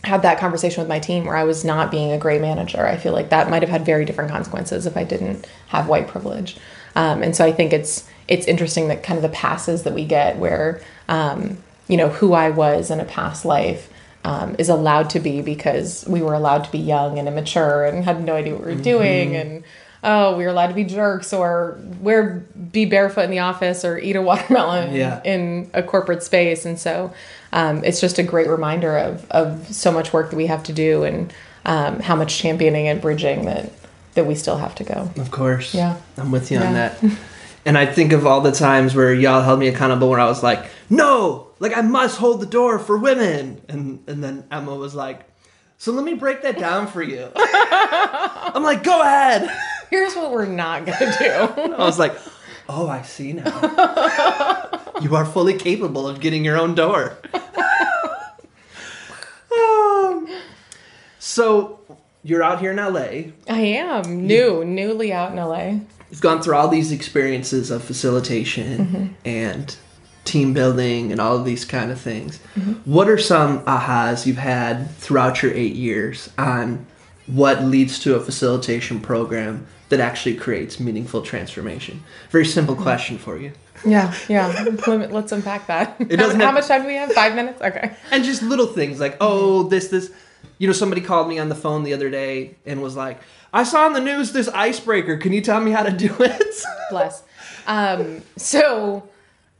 had that conversation with my team where I was not being a great manager, I feel like that might have had very different consequences if I didn't have white privilege. And so I think it's interesting that kind of the passes that we get where, who I was in a past life is allowed to be because we were allowed to be young and immature and had no idea what we were doing. And, we were allowed to be jerks or be barefoot in the office or eat a watermelon in a corporate space. And so it's just a great reminder of so much work that we have to do and how much championing and bridging that we still have to go. Of course. Yeah. I'm with you on that. And I think of all the times where y'all held me accountable where I was like, no, like I must hold the door for women. And then Emma was like, so let me break that down for you. I'm like, go ahead. Here's what we're not going to do. I was like, oh, I see now. You are fully capable of getting your own door. So you're out here in LA. I am. Newly out in LA. You've gone through all these experiences of facilitation and team building and all of these kind of things. What are some ahas you've had throughout your 8 years on what leads to a facilitation program that actually creates meaningful transformation? Very simple question for you. Yeah. Let's unpack that. How much time do we have? 5 minutes? Okay. And just little things like, this. Somebody called me on the phone the other day and was like, I saw on the news this icebreaker. Can you tell me how to do it? Bless. So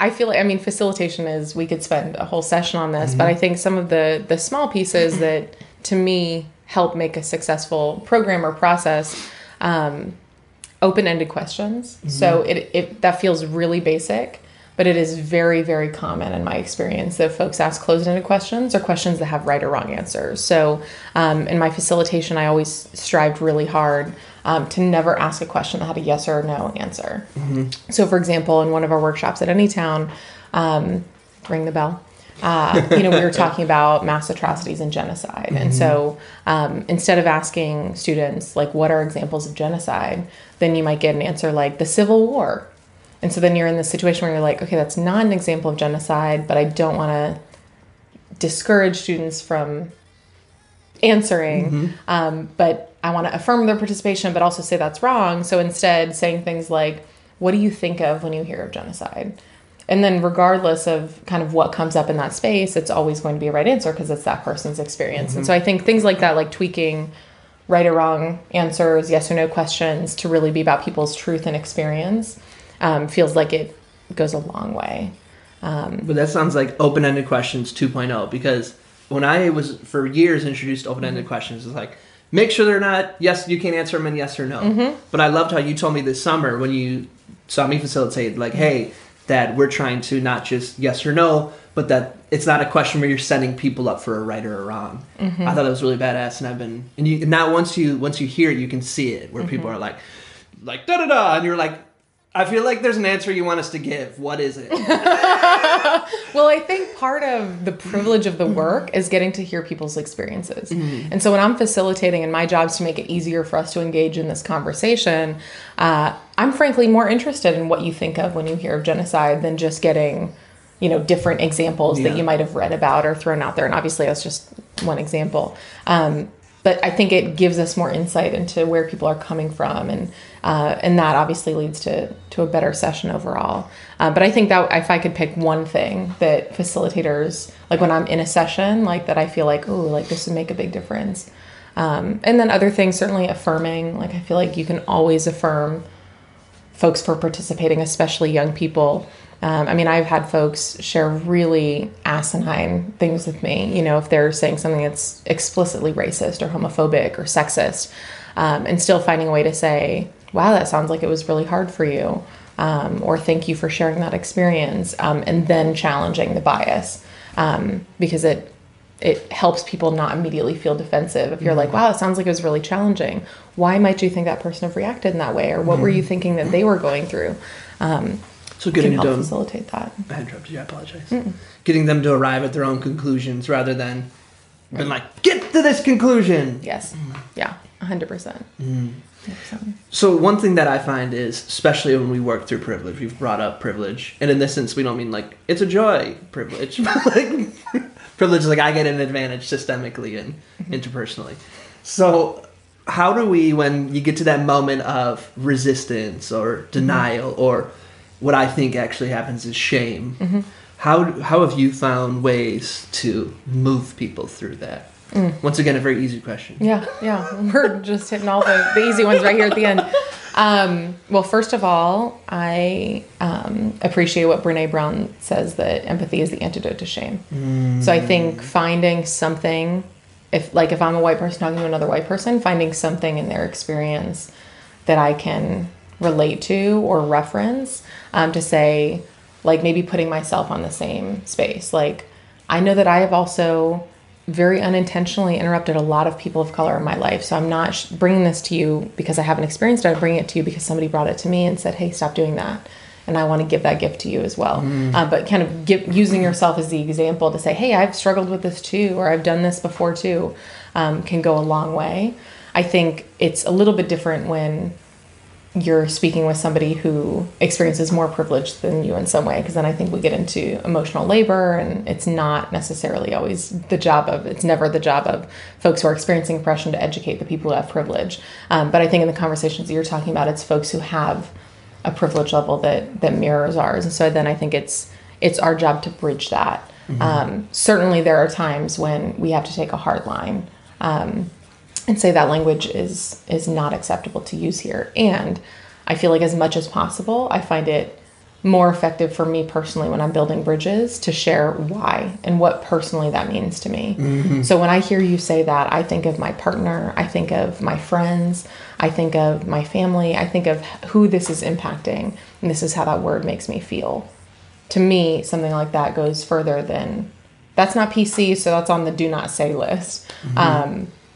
I feel like, facilitation is, we could spend a whole session on this, but I think some of the small pieces that to me help make a successful program or process, open-ended questions. So it that feels really basic, but it is very, very common in my experience that folks ask closed-ended questions or questions that have right or wrong answers. So in my facilitation, I always strived really hard to never ask a question that had a yes or no answer. So for example, in one of our workshops at Anytown, ring the bell, we were talking about mass atrocities and genocide. And so instead of asking students, like, what are examples of genocide, then you might get an answer like the Civil War. And so then you're in this situation where you're like, okay, that's not an example of genocide, but I don't want to discourage students from answering, but I want to affirm their participation, but also say that's wrong. So instead saying things like, what do you think of when you hear of genocide? And then regardless of kind of what comes up in that space, it's always going to be a right answer because it's that person's experience. And so I think things like that, like tweaking right or wrong answers, yes or no questions to really be about people's truth and experience, feels like it goes a long way. But that sounds like open-ended questions 2.0, because when I was for years introduced to open-ended questions, it's like, make sure they're not, yes, you can't answer them in yes or no. But I loved how you told me this summer when you saw me facilitate, like, hey, that we're trying to not just yes or no, but that it's not a question where you're setting people up for a right or a wrong. I thought that was really badass, and now once you hear it, you can see it where people are like da da da, and you're like, I feel like there's an answer you want us to give. What is it? Well, I think part of the privilege of the work is getting to hear people's experiences. And so when I'm facilitating and my job is to make it easier for us to engage in this conversation, I'm frankly more interested in what you think of when you hear of genocide than just getting, different examples that you might have read about or thrown out there. And obviously that's just one example. But I think it gives us more insight into where people are coming from, and that obviously leads to a better session overall. But I think that if I could pick one thing that facilitators, like when I'm in a session, like that I feel like, oh, like this would make a big difference. And then other things, certainly affirming. Like I feel like you can always affirm folks for participating, especially young people. I've had folks share really asinine things with me, if they're saying something that's explicitly racist or homophobic or sexist, and still finding a way to say, wow, that sounds like it was really hard for you, or thank you for sharing that experience, and then challenging the bias, because it helps people not immediately feel defensive. If you're like, wow, it sounds like it was really challenging. Why might you think that person have reacted in that way? Or what were you thinking that they were going through? So getting can help them facilitate that. I interrupted you. I apologize. Getting them to arrive at their own conclusions rather than being like, get to this conclusion. Yes. Yeah. 100%. 100%. So one thing that I find is, especially when we work through privilege, we've brought up privilege, and in this sense, we don't mean like it's a joy privilege. Like privilege is like I get an advantage systemically and interpersonally. So how do we, when you get to that moment of resistance or denial or what I think actually happens is shame. How have you found ways to move people through that? Once again, a very easy question. Yeah. We're just hitting all the easy ones right here at the end. Well, first of all, I appreciate what Brene Brown says, that empathy is the antidote to shame. So I think finding something, if I'm a white person talking to another white person, finding something in their experience that I can relate to or reference, to say, like maybe putting myself on the same space. Like I know that I have also very unintentionally interrupted a lot of people of color in my life. So I'm not bringing this to you because I haven't experienced it. I'm bringing it to you because somebody brought it to me and said, hey, stop doing that. And I want to give that gift to you as well. But kind of using yourself as the example to say, hey, I've struggled with this too, or I've done this before too, can go a long way. I think it's a little bit different when you're speaking with somebody who experiences more privilege than you in some way, because then I think we get into emotional labor, and it's not necessarily always it's never the job of folks who are experiencing oppression to educate the people who have privilege. But I think in the conversations that you're talking about, it's folks who have a privilege level that mirrors ours. And so then I think it's our job to bridge that. Certainly there are times when we have to take a hard line, and say that language is not acceptable to use here. And I feel like as much as possible, I find it more effective for me personally when I'm building bridges to share why and what personally that means to me. So when I hear you say that, I think of my partner, I think of my friends, I think of my family, I think of who this is impacting, and this is how that word makes me feel. To me, something like that goes further than, that's not PC, so that's on the do not say list.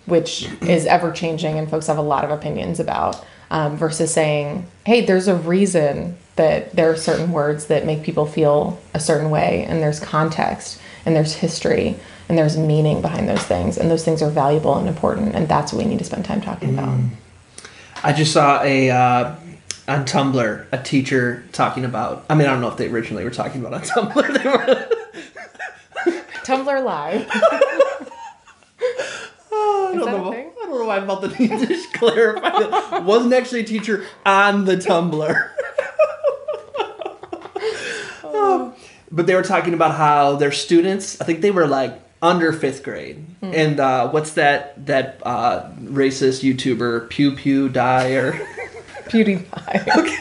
Which is ever changing and folks have a lot of opinions about, versus saying, hey, there's a reason that there are certain words that make people feel a certain way, and there's context and there's history and there's meaning behind those things, and those things are valuable and important, and that's what we need to spend time talking about. I just saw on Tumblr a teacher talking about, I don't know if they originally were talking about on Tumblr. They were Tumblr Live. I don't know why I felt the need to just clarify that. Wasn't actually a teacher on the Tumblr. But they were talking about how their students, I think they were like under 5th grade. And what's that racist YouTuber, PewDie or... PewDiePie. Okay.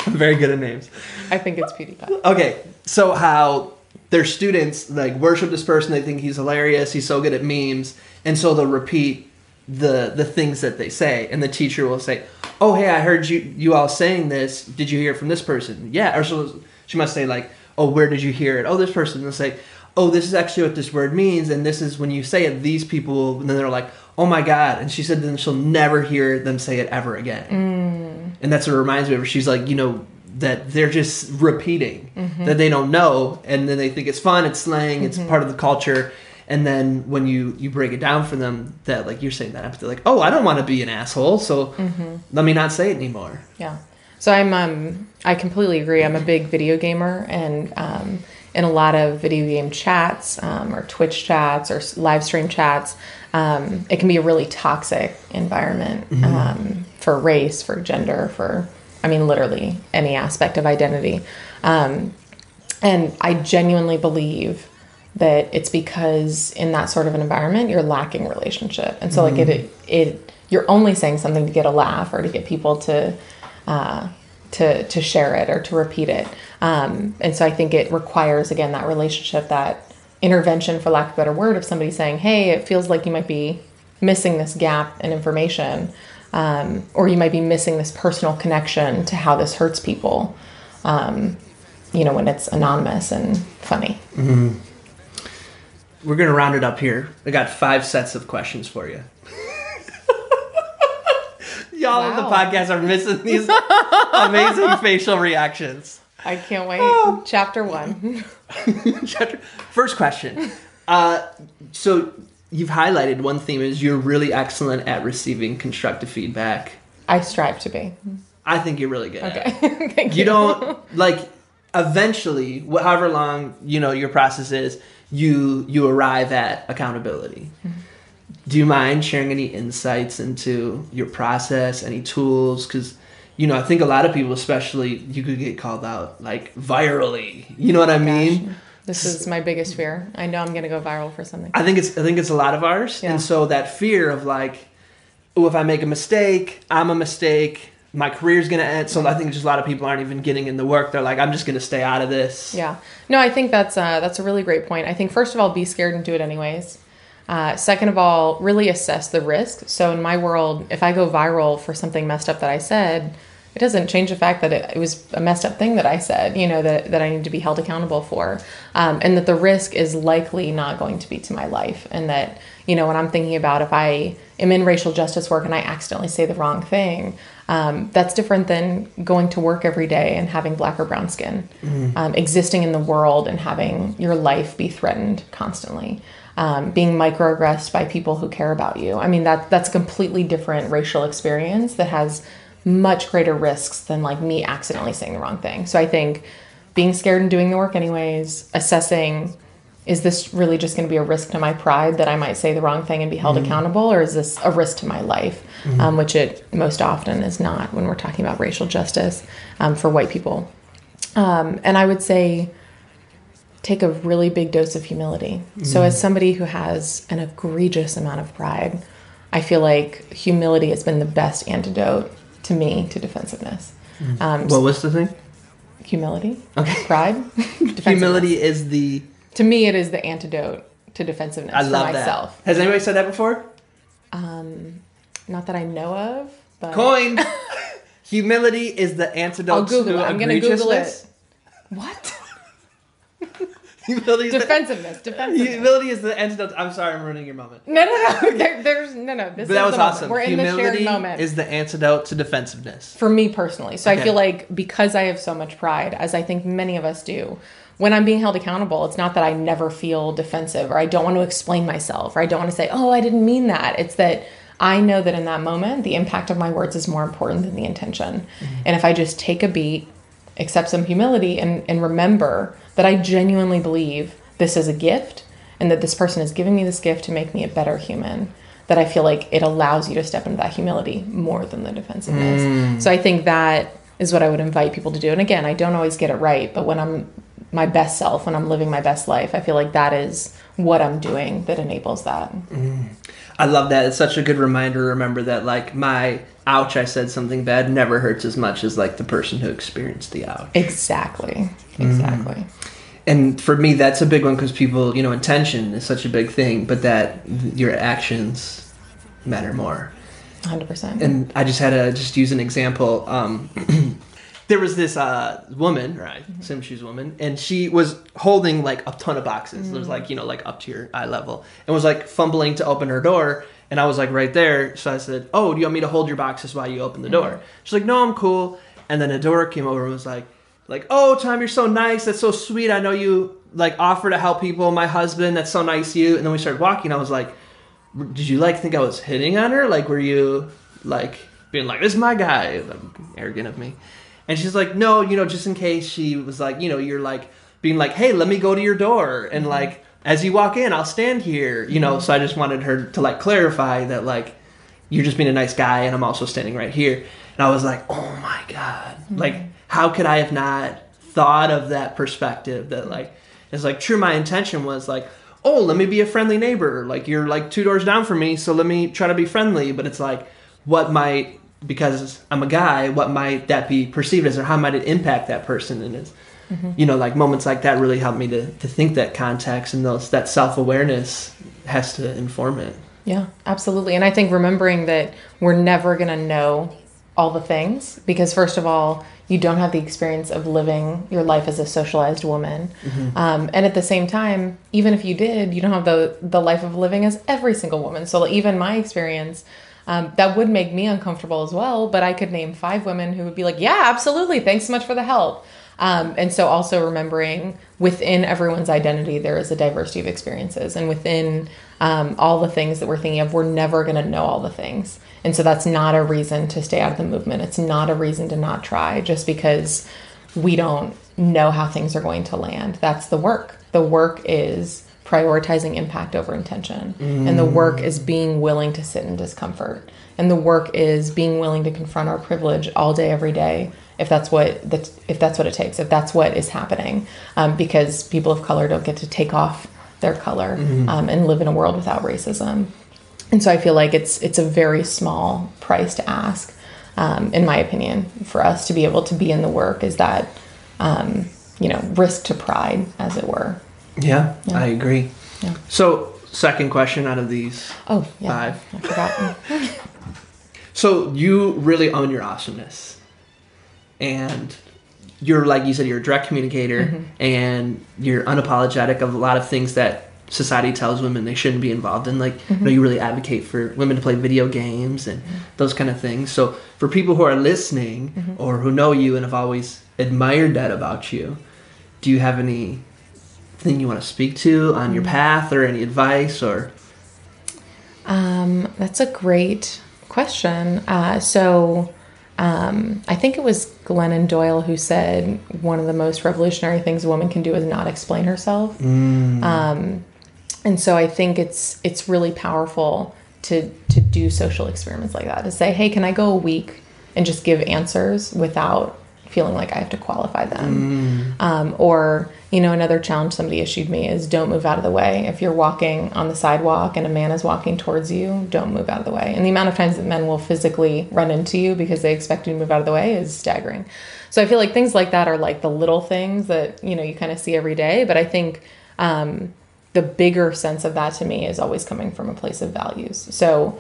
I'm very good at names. I think it's PewDiePie. Okay, so how their students like worship this person. They think he's hilarious. He's so good at memes. And so they'll repeat the things that they say. And the teacher will say, oh, hey, I heard you all saying this. Did you hear it from this person? Yeah. Or so she must say like, oh, where did you hear it? Oh, this person. And they'll say, oh, this is actually what this word means. And this is when you say it, these people, and then they're like, oh my God. And she said then she'll never hear them say it ever again. And that's what it reminds me of. She's like, you know, that they're just repeating that they don't know. And then they think it's fun, it's slang, it's part of the culture. And then when you break it down for them, that like you're saying that empathy, like, oh, I don't want to be an asshole, so let me not say it anymore. Yeah. So I completely agree. I'm a big video gamer, and in a lot of video game chats or Twitch chats or live stream chats, it can be a really toxic environment for race, for gender, for, I mean, literally any aspect of identity. And I genuinely believe that it's because in that sort of an environment, you're lacking relationship. And so like you're only saying something to get a laugh or to get people to share it or to repeat it. And so I think it requires, again, that relationship, that intervention, for lack of a better word, of somebody saying, hey, it feels like you might be missing this gap in information, or you might be missing this personal connection to how this hurts people, you know, when it's anonymous and funny. We're going to round it up here. I got 5 sets of questions for you. Y'all on the podcast are missing these amazing facial reactions. I can't wait. Chapter 1. First question. So you've highlighted one theme is you're really excellent at receiving constructive feedback. I strive to be. I think you're really good at it. Thank you. You don't, like, eventually, however long, you know, your process is, you arrive at accountability. Do you mind sharing any insights into your process, any tools? Because, you know, I think a lot of people, especially, you could get called out, like, virally. You know what I mean? This is my biggest fear. I know I'm going to go viral for something. I think it's a lot of ours. Yeah. And so that fear of, like, oh, if I make a mistake, I'm a mistake, my career's going to end. So I think just a lot of people aren't even getting in the work. They're like, I'm just going to stay out of this. Yeah. No, I think that's a really great point. I think, first of all, be scared and do it anyways. Second of all, really assess the risk. So in my world, if I go viral for something messed up that I said, it doesn't change the fact that it was a messed up thing that I said, you know, that I need to be held accountable for. And that the risk is likely not going to be to my life. And that, you know, when I'm thinking about if I am in racial justice work and I accidentally say the wrong thing, that's different than going to work every day and having black or brown skin, existing in the world and having your life be threatened constantly, being microaggressed by people who care about you. I mean, that's a completely different racial experience that has much greater risks than like me accidentally saying the wrong thing. So I think being scared and doing the work anyways, assessing, is this really just going to be a risk to my pride that I might say the wrong thing and be held accountable, or is this a risk to my life, which it most often is not when we're talking about racial justice for white people. And I would say take a really big dose of humility. So as somebody who has an egregious amount of pride, I feel like humility has been the best antidote to me to defensiveness. What was the thing? Humility. Okay. Pride. Humility is the... To me, it is the antidote to defensiveness. I love for myself. That. Has anybody said that before? Not that I know of. But... Coin. Humility is the antidote. I'll Google it. I'm going to Google it. What? Humility is defensiveness. Humility is the antidote. I'm sorry, I'm ruining your moment. No. There's no. This but that is was the awesome. Moment. We're in the shared moment. Is the antidote to defensiveness for me personally. So okay. I feel like because I have so much pride, as I think many of us do, when I'm being held accountable, it's not that I never feel defensive or I don't want to explain myself or I don't want to say, oh, I didn't mean that. It's that I know that in that moment, the impact of my words is more important than the intention. And if I just take a beat, accept some humility and remember that I genuinely believe this is a gift and that this person is giving me this gift to make me a better human, that I feel like it allows you to step into that humility more than the defensiveness. So I think that is what I would invite people to do. And again, I don't always get it right, but when I'm my best self, when I'm living my best life, I feel like that is what I'm doing that enables that. I love that. It's such a good reminder to remember that, like, my ouch, I said something bad never hurts as much as, like, the person who experienced the ouch. Exactly. And for me, that's a big one because people, intention is such a big thing, but that your actions matter more. 100%. And I just had to just use an example. There was this woman, or I assume she was a woman, and she was holding like a ton of boxes. It was like, like up to your eye level, and was like fumbling to open her door. And I was like right there. So I said, "Oh, do you want me to hold your boxes while you open the door?" She's like, "No, I'm cool." And then a door came over and was like, "Oh, Tom, you're so nice. That's so sweet. I know you like offer to help people. My husband, that's so nice of you." And then we started walking. I was like, "Did you like think I was hitting on her? Like, were you like being like, this is my guy?" Like, arrogant of me. And she's like, "No, just in case." She was like, you're like being like, "Hey, let me go to your door. And like, as you walk in, I'll stand here." So I just wanted her to like clarify that like, you're just being a nice guy and I'm also standing right here. And I was like, oh my God, like, how could I have not thought of that perspective that like, it's like true. My intention was like, oh, let me be a friendly neighbor. Like you're like 2 doors down from me. So let me try to be friendly. But it's like, because I'm a guy, what might that be perceived as, or how might it impact that person? And it's, like moments like that really helped me to think that context and that self-awareness has to inform it. Yeah, absolutely. And I think remembering that we're never going to know all the things, because first of all, you don't have the experience of living your life as a socialized woman. And at the same time, even if you did, you don't have the life of living as every single woman. So even my experience, that would make me uncomfortable as well. But I could name 5 women who would be like, yeah, absolutely. Thanks so much for the help. And so also remembering within everyone's identity, there is a diversity of experiences. And within all the things that we're thinking of, we're never going to know all the things. And so that's not a reason to stay out of the movement. It's not a reason to not try just because we don't know how things are going to land. That's the work. The work is prioritizing impact over intention. And the work is being willing to sit in discomfort. And the work is being willing to confront our privilege all day, every day, if that's what it takes, if that's what is happening, because people of color don't get to take off their color and live in a world without racism. And so I feel like it's a very small price to ask, in my opinion, for us to be able to be in the work, is that, risk to pride, as it were. Yeah. I agree. Yeah. So second question out of these 5. I forgot. So you really own your awesomeness. And you're, like you said, you're a direct communicator and you're unapologetic of a lot of things that society tells women they shouldn't be involved in. Like, you really advocate for women to play video games and those kind of things. So for people who are listening or who know you and have always admired that about you, do you have anything you want to speak to on your path or any advice or? That's a great question. I think it was Glennon Doyle who said one of the most revolutionary things a woman can do is not explain herself. And so I think it's really powerful to do social experiments like that, to say, hey, can I go a week and just give answers without feeling like I have to qualify them? Or, another challenge somebody issued me is don't move out of the way. If you're walking on the sidewalk and a man is walking towards you, don't move out of the way. And the amount of times that men will physically run into you because they expect you to move out of the way is staggering. So I feel like things like that are like the little things that, you kind of see every day. But I think the bigger sense of that to me is always coming from a place of values. So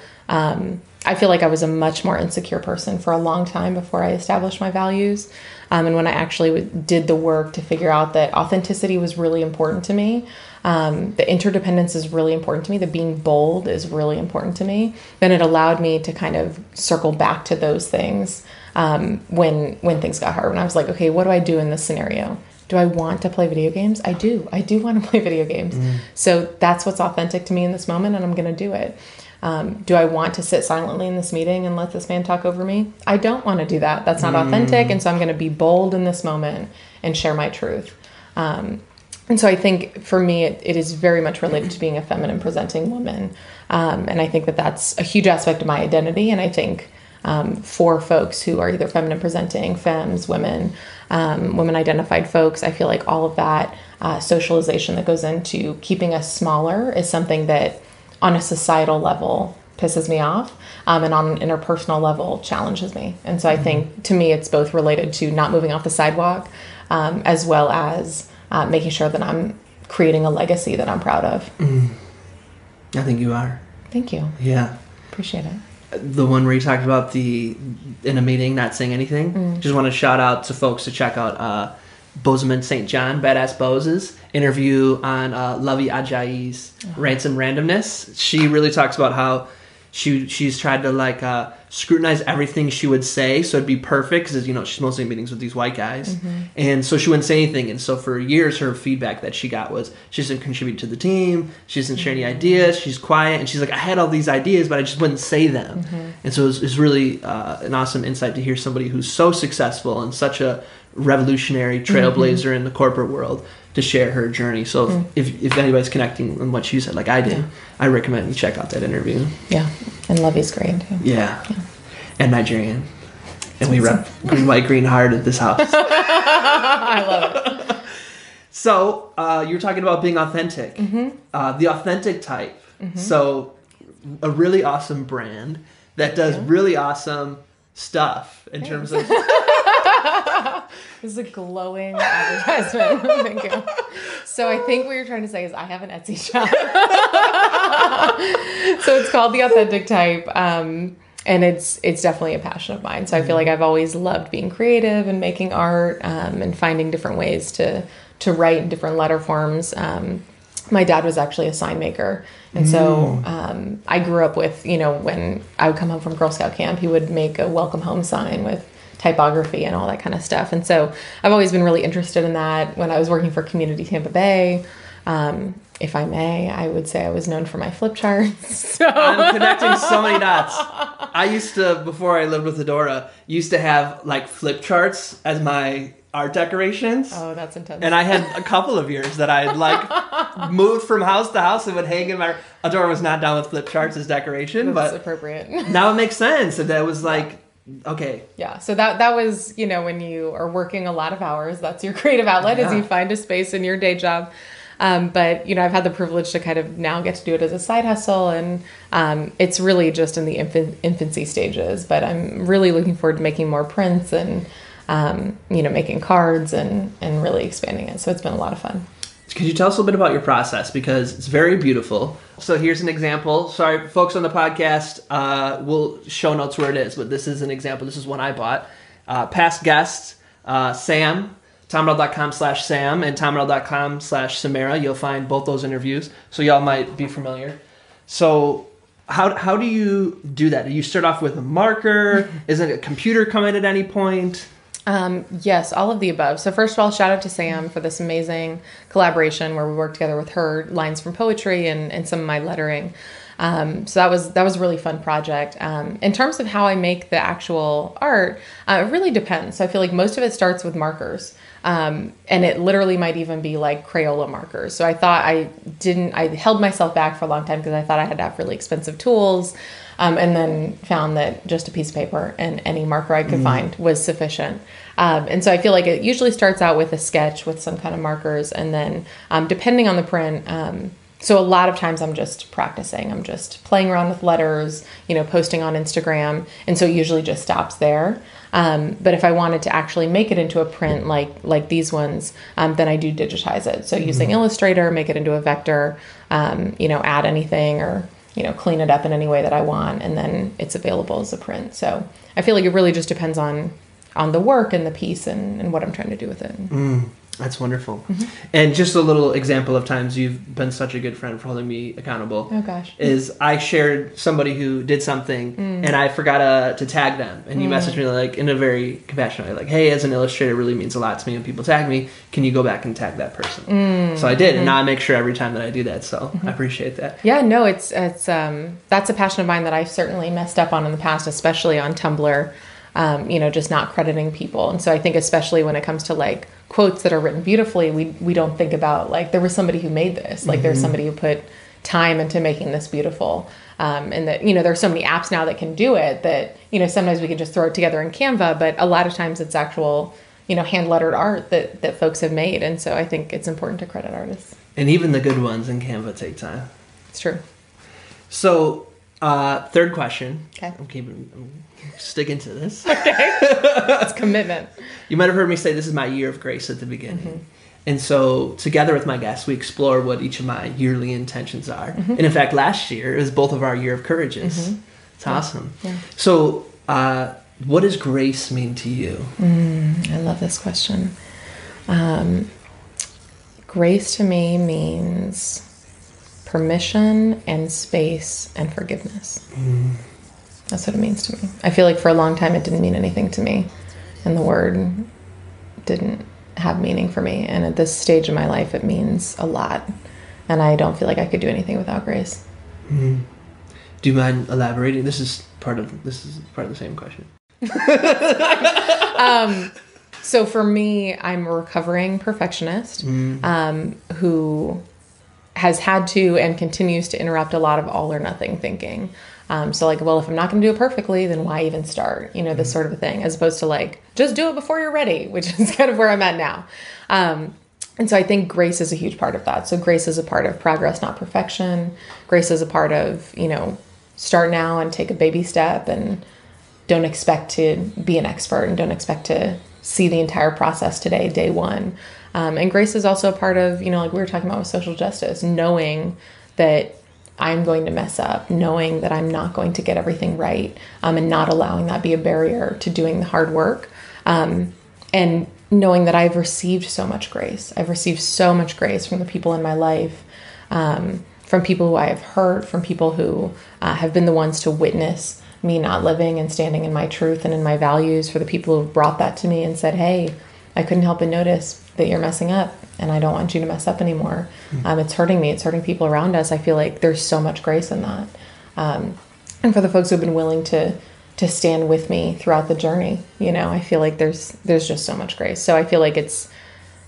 I feel like I was a much more insecure person for a long time before I established my values. And when I actually did the work to figure out that authenticity was really important to me, the interdependence is really important to me, the being bold is really important to me, then it allowed me to kind of circle back to those things when things got hard. When I was like, okay, what do I do in this scenario? Do I want to play video games? I do want to play video games. So that's what's authentic to me in this moment, and I'm going to do it. Do I want to sit silently in this meeting and let this man talk over me? I don't want to do that. That's not authentic. And so I'm going to be bold in this moment and share my truth. And so I think for me, it is very much related to being a feminine presenting woman. And I think that that's a huge aspect of my identity. And I think for folks who are either feminine presenting, femmes, women, women identified folks, I feel like all of that socialization that goes into keeping us smaller is something that on a societal level pisses me off, and on an interpersonal level challenges me. And so I think to me, it's both related to not moving off the sidewalk, as well as making sure that I'm creating a legacy that I'm proud of. I think you are. Thank you. Yeah. Appreciate it. The one where you talked about in a meeting not saying anything. Just want to shout out to folks to check out Bozeman St. John, Badass Bose's interview on Lovey Ajayi's Ransom Randomness. She really talks about how she's tried to scrutinize everything she would say so it'd be perfect, because she's mostly in meetings with these white guys, and so she wouldn't say anything. And so for years her feedback that she got was she doesn't contribute to the team, she doesn't share any ideas, she's quiet, and she's like, I had all these ideas but I just wouldn't say them. And so it's really an awesome insight to hear somebody who's so successful and such a revolutionary trailblazer in the corporate world to share her journey. So if anybody's connecting on what she said like I did, I recommend you check out that interview. Yeah. And Lovey's great too. Yeah. And Nigerian. And we rep green, white, green heart at this house. I love it. So you were talking about being authentic. The authentic type. So a really awesome brand that does really awesome stuff in terms of... This is a glowing advertisement. Thank you. So I think what you're trying to say is I have an Etsy shop. So it's called The Authentic Type. And it's definitely a passion of mine. So I feel like I've always loved being creative and making art, and finding different ways to write in different letter forms. My dad was actually a sign maker. And so I grew up with, when I would come home from Girl Scout camp, he would make a welcome home sign with typography and all that kind of stuff. And so I've always been really interested in that. When I was working for Community Tampa Bay, if I may, I would say I was known for my flip charts. So. I'm connecting so many dots. I used to, before I lived with Adora, used to have flip charts as my art decorations. Oh, that's intense. And I had a couple of years that I'd moved from house to house and would hang in my... Adora was not down with flip charts as decoration, that's but appropriate. Now it makes sense. And that was okay. Yeah. So that was, when you are working a lot of hours, that's your creative outlet as you find a space in your day job. But, I've had the privilege to kind of now get to do it as a side hustle, and it's really just in the infancy stages, but I'm really looking forward to making more prints and, making cards and really expanding it. So it's been a lot of fun. Could you tell us a little bit about your process? Because it's very beautiful. So here's an example. Sorry, folks on the podcast, we'll show notes where it is, but this is an example. This is one I bought. Past guest, Sam, TomRail.com/Sam and TomRail.com/Samara. You'll find both those interviews, so y'all might be familiar. So how do you do that? Do you start off with a marker? Is it a computer come in at any point? Yes, all of the above. So first of all, shout out to Sam for this amazing collaboration where we worked together with her lines from poetry and some of my lettering. So that was a really fun project. In terms of how I make the actual art, it really depends. So I feel like most of it starts with markers. And it literally might even be like Crayola markers. So I thought I held myself back for a long time because I thought I had to have really expensive tools. And then found that just a piece of paper and any marker I could find was sufficient. And so I feel like it usually starts out with a sketch with some kind of markers. And then depending on the print, so a lot of times I'm just practicing. I'm just playing around with letters, posting on Instagram. And so it usually just stops there. But if I wanted to actually make it into a print like these ones, then I do digitize it. So using Illustrator, make it into a vector, add anything or clean it up in any way that I want, and then it's available as a print. So I feel like it really just depends on the work and the piece and what I'm trying to do with it. That's wonderful. And just a little example of times you've been such a good friend for holding me accountable. Oh gosh. Is I shared somebody who did something and I forgot to tag them. And you messaged me in a very compassionate way, hey, as an illustrator, it really means a lot to me when people tag me. Can you go back and tag that person? So I did. And now I make sure every time that I do that. So I appreciate that. Yeah, no, it's that's a passion of mine that I've certainly messed up on in the past, especially on Tumblr. Just not crediting people. And so I think especially when it comes to quotes that are written beautifully, we don't think about there was somebody who made this, there's somebody who put time into making this beautiful. And that, there's so many apps now that can do it that, sometimes we can just throw it together in Canva, but a lot of times it's actual, hand lettered art that folks have made. And so I think it's important to credit artists. And even the good ones in Canva take time. It's true. So, third question. Okay. I'm sticking to this. Okay. It's commitment. You might have heard me say this is my year of grace at the beginning. And so together with my guests, we explore what each of my yearly intentions are. And in fact, last year, it was both of our year of courages. It's awesome. Yeah. So what does grace mean to you? I love this question. Grace to me means permission and space and forgiveness. That's what it means to me. I feel like for a long time it didn't mean anything to me, and the word didn't have meaning for me. And at this stage of my life, it means a lot, and I don't feel like I could do anything without grace. Do you mind elaborating? This is part of the same question. So for me, I'm a recovering perfectionist who has had to and continues to interrupt a lot of all or nothing thinking. So like, well, if I'm not going to do it perfectly, then why even start? This sort of a thing, as opposed to like, just do it before you're ready, which is kind of where I'm at now. And so I think grace is a huge part of that. So grace is a part of progress, not perfection. Grace is a part of, start now and take a baby step, and don't expect to be an expert, and don't expect to see the entire process today, day one. And grace is also a part of, like we were talking about with social justice, knowing that I'm going to mess up, knowing that I'm not going to get everything right, and not allowing that be a barrier to doing the hard work. And knowing that I've received so much grace. I've received so much grace from the people in my life, from people who I have hurt, from people who have been the ones to witness me not living and standing in my truth and in my values, for the people who've brought that to me and said, hey, I couldn't help but notice that you're messing up, and I don't want you to mess up anymore. It's hurting me. It's hurting people around us. I feel like there's so much grace in that. And for the folks who've been willing to stand with me throughout the journey, I feel like there's just so much grace. So I feel like it's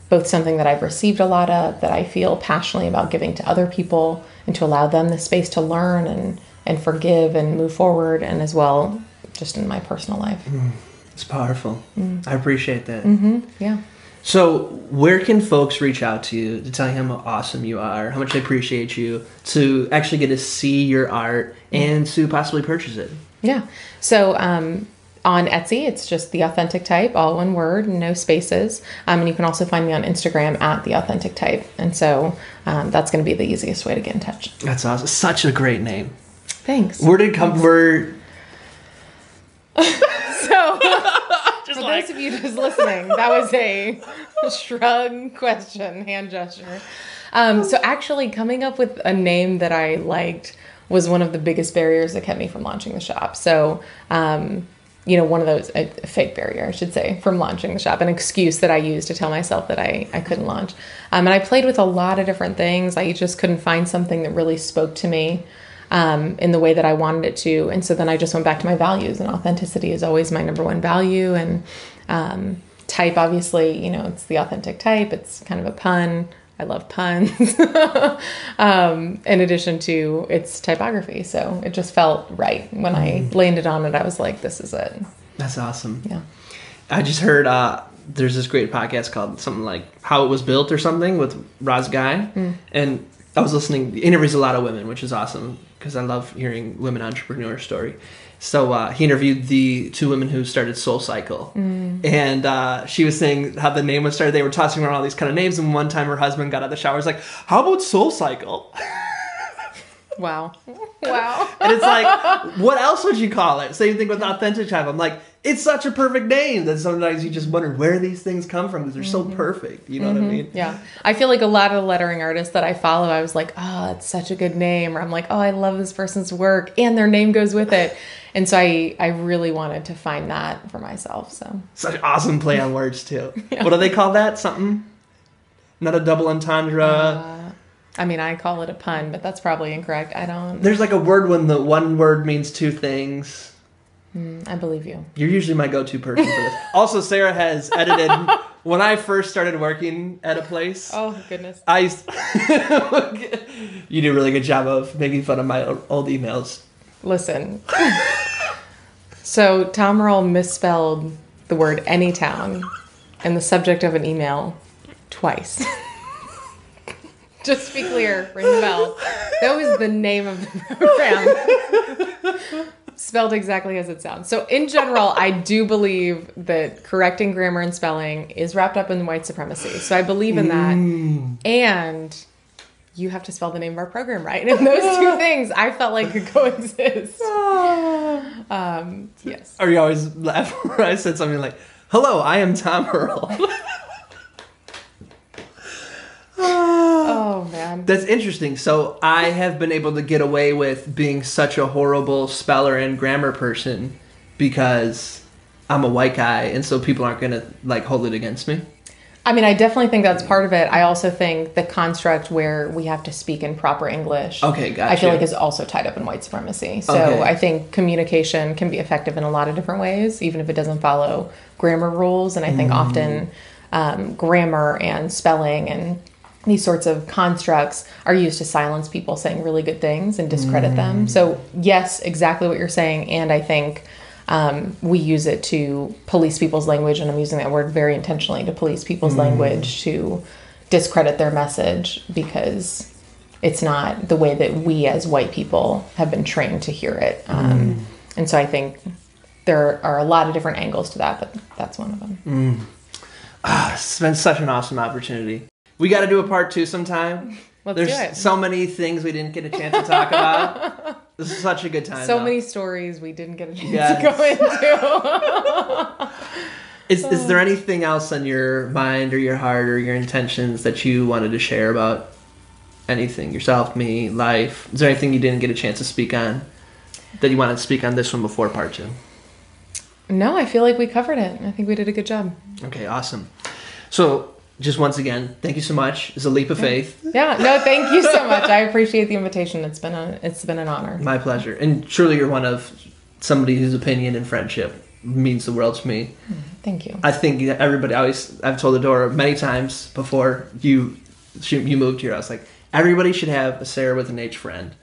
both something that I've received a lot of, that I feel passionately about giving to other people, and to allow them the space to learn and forgive and move forward, and as well, just in my personal life. It's powerful. I appreciate that. Yeah. So where can folks reach out to you to tell you how awesome you are, how much they appreciate you, to actually get to see your art and to possibly purchase it? Yeah. So on Etsy, it's just The Authentic Type, all one word, no spaces. And you can also find me on Instagram at The Authentic Type. And so that's going to be the easiest way to get in touch. That's awesome. Such a great name. Thanks. Where did it come from? So, for those of you just listening, that was a shrug question, hand gesture. So actually coming up with a name that I liked was one of the biggest barriers that kept me from launching the shop. So, one of those, a fake barrier, I should say, from launching the shop, an excuse that I used to tell myself that I couldn't launch. And I played with a lot of different things. I just couldn't find something that really spoke to me in the way that I wanted it to. And so then I just went back to my values, and authenticity is always my number one value. And type, obviously, it's the authentic type. It's kind of a pun. I love puns. In addition to its typography. So it just felt right. When I landed on it, I was like, this is it. That's awesome. Yeah. I just heard there's this great podcast called something like How It Was Built or something with Roz Guy. And I was listening. He interviews a lot of women, which is awesome because I love hearing women entrepreneur story. So he interviewed the two women who started Soul Cycle. And she was saying how the name was started. They were tossing around all these kind of names. And one time her husband got out of the shower. Was like, how about Soul Cycle? Wow. And it's like, what else would you call it? Same thing with Authentic Type. I'm like, it's such a perfect name that sometimes you just wonder where these things come from because they're so perfect. You know what I mean? Yeah. I feel like a lot of the lettering artists that I follow, I was like, oh, it's such a good name. Or I'm like, oh, I love this person's work and their name goes with it. And so I really wanted to find that for myself. So such an awesome play on words too. Yeah. What do they call that? Something? Not a double entendre? I call it a pun, but that's probably incorrect. There's like a word when the one word means two things. I believe you. You're usually my go-to person for this. Also, Sarah has edited. When I first started working at a place. Oh, goodness. You do a really good job of making fun of my old emails. Listen. So Tom Earl misspelled the word Anytown in the subject of an email twice. Just to be clear, ring the bell. That was the name of the program. Spelled exactly as it sounds. So in general, I do believe that correcting grammar and spelling is wrapped up in white supremacy. So I believe in that. And you have to spell the name of our program right. And those two things I felt like could coexist. Yes. Or you always laugh when I said something like, hello, I am Tom Earl. Oh, man. That's interesting. So I have been able to get away with being such a horrible speller and grammar person because I'm a white guy, and so people aren't going to like hold it against me. I mean, I definitely think that's part of it. I also think the construct where we have to speak in proper English, okay, gotcha. I feel like is also tied up in white supremacy. So okay. I think communication can be effective in a lot of different ways, even if it doesn't follow grammar rules. And I think often grammar and spelling and these sorts of constructs are used to silence people saying really good things and discredit them. So yes, exactly what you're saying. And I think we use it to police people's language, and I'm using that word very intentionally, to police people's language, to discredit their message because it's not the way that we as white people have been trained to hear it. And so I think there are a lot of different angles to that, but that's one of them. It's been such an awesome opportunity. We got to do a part 2 sometime. Let's There's do it. so many things we didn't get a chance to talk about. This is such a good time. So though. many stories we didn't get a chance to go into. Is there anything else on your mind or your heart or your intentions that you wanted to share about anything? Yourself, me, life? Is there anything you didn't get a chance to speak on that you wanted to speak on this one before part 2? No, I feel like we covered it. I think we did a good job. Okay, awesome. So, just once again, thank you so much. It's a leap of faith. Yeah, no, thank you so much. I appreciate the invitation. It's been an honor. My pleasure. And truly, you're one of somebody whose opinion and friendship means the world to me. Thank you. I think everybody I've told Adora many times before you moved here, I was like, everybody should have a Sarah with an H friend.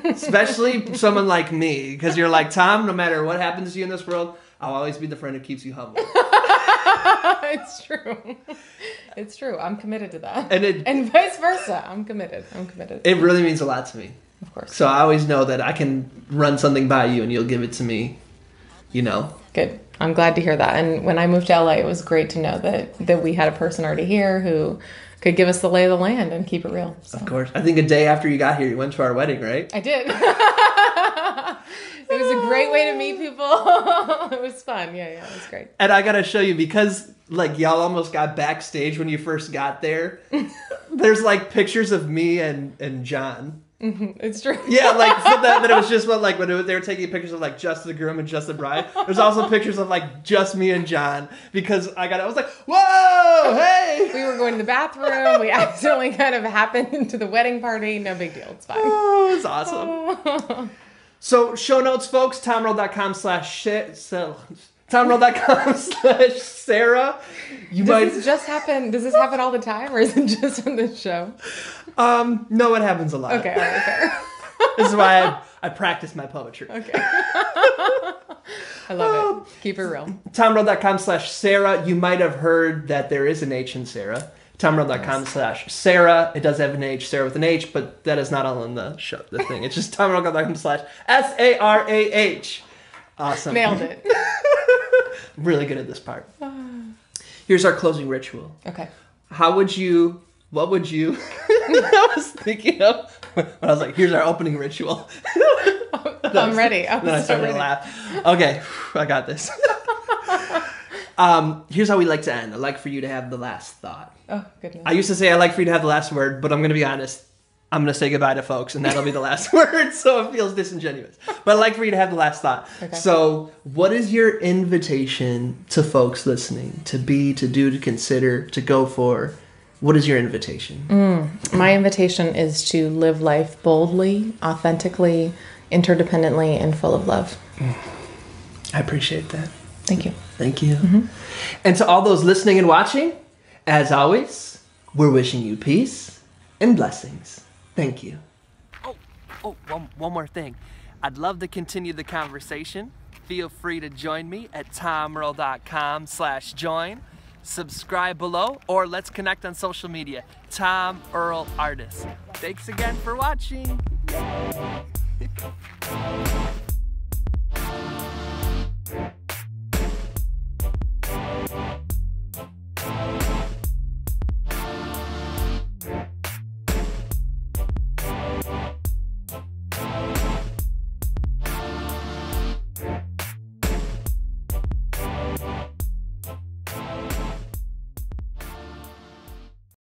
Especially someone like me, because you're like, Tom, no matter what happens to you in this world, I'll always be the friend who keeps you humble. It's true. It's true. I'm committed to that. And vice versa. I'm committed. It really means a lot to me. Of course. So I always know that I can run something by you and you'll give it to me, you know. Good. I'm glad to hear that. And when I moved to LA, it was great to know that we had a person already here who could give us the lay of the land and keep it real. So. Of course. I think a day after you got here, you went to our wedding, right? I did. It was a great way to meet people. It was fun. Yeah, it was great. And I got to show you, because like y'all almost got backstage when you first got there. There's like pictures of me and John. Mm-hmm. It's true. Yeah, like so that it was just when they were taking pictures of like just the groom and just the bride. There's also pictures of like just me and John, because I was like, whoa, hey. We were going to the bathroom. We accidentally kind of happened into the wedding party. No big deal. It's fine. Oh, it's awesome. So show notes, folks, tomroll.com/Sarah. Does this happen all the time, or is it just on this show? No, it happens a lot. Okay, all right, fair. This is why I practice my poetry. Okay. I love it. Keep it real. tomroll.com/Sarah. You might have heard that there is an H in Sarah. tomroll.com/Sarah. It does have an H, Sarah with an H, but that is not all in the show, the thing. It's just tomroll.com/SARAH. Awesome. Nailed it. Really good at this part. Here's our closing ritual. Okay. What would you I was thinking of when I was like, here's our opening ritual. I'm ready. Then I started to laugh. Okay, I got this. Here's how we like to end. I'd like for you to have the last thought. Oh, goodness. I used to say I'd like for you to have the last word, but I'm going to be honest. I'm going to say goodbye to folks, and that'll be the last word, so it feels disingenuous. But I'd like for you to have the last thought. Okay. So what is your invitation to folks listening? To be, to do, to consider, to go for? What is your invitation? My invitation is to live life boldly, authentically, interdependently, and full of love. I appreciate that. Thank you. Thank you. Mm-hmm. And to all those listening and watching, as always, we're wishing you peace and blessings. Thank you. One more thing. I'd love to continue the conversation. Feel free to join me at tomearl.com/join. Subscribe below, or let's connect on social media. Tom Earl Artist. Thanks again for watching.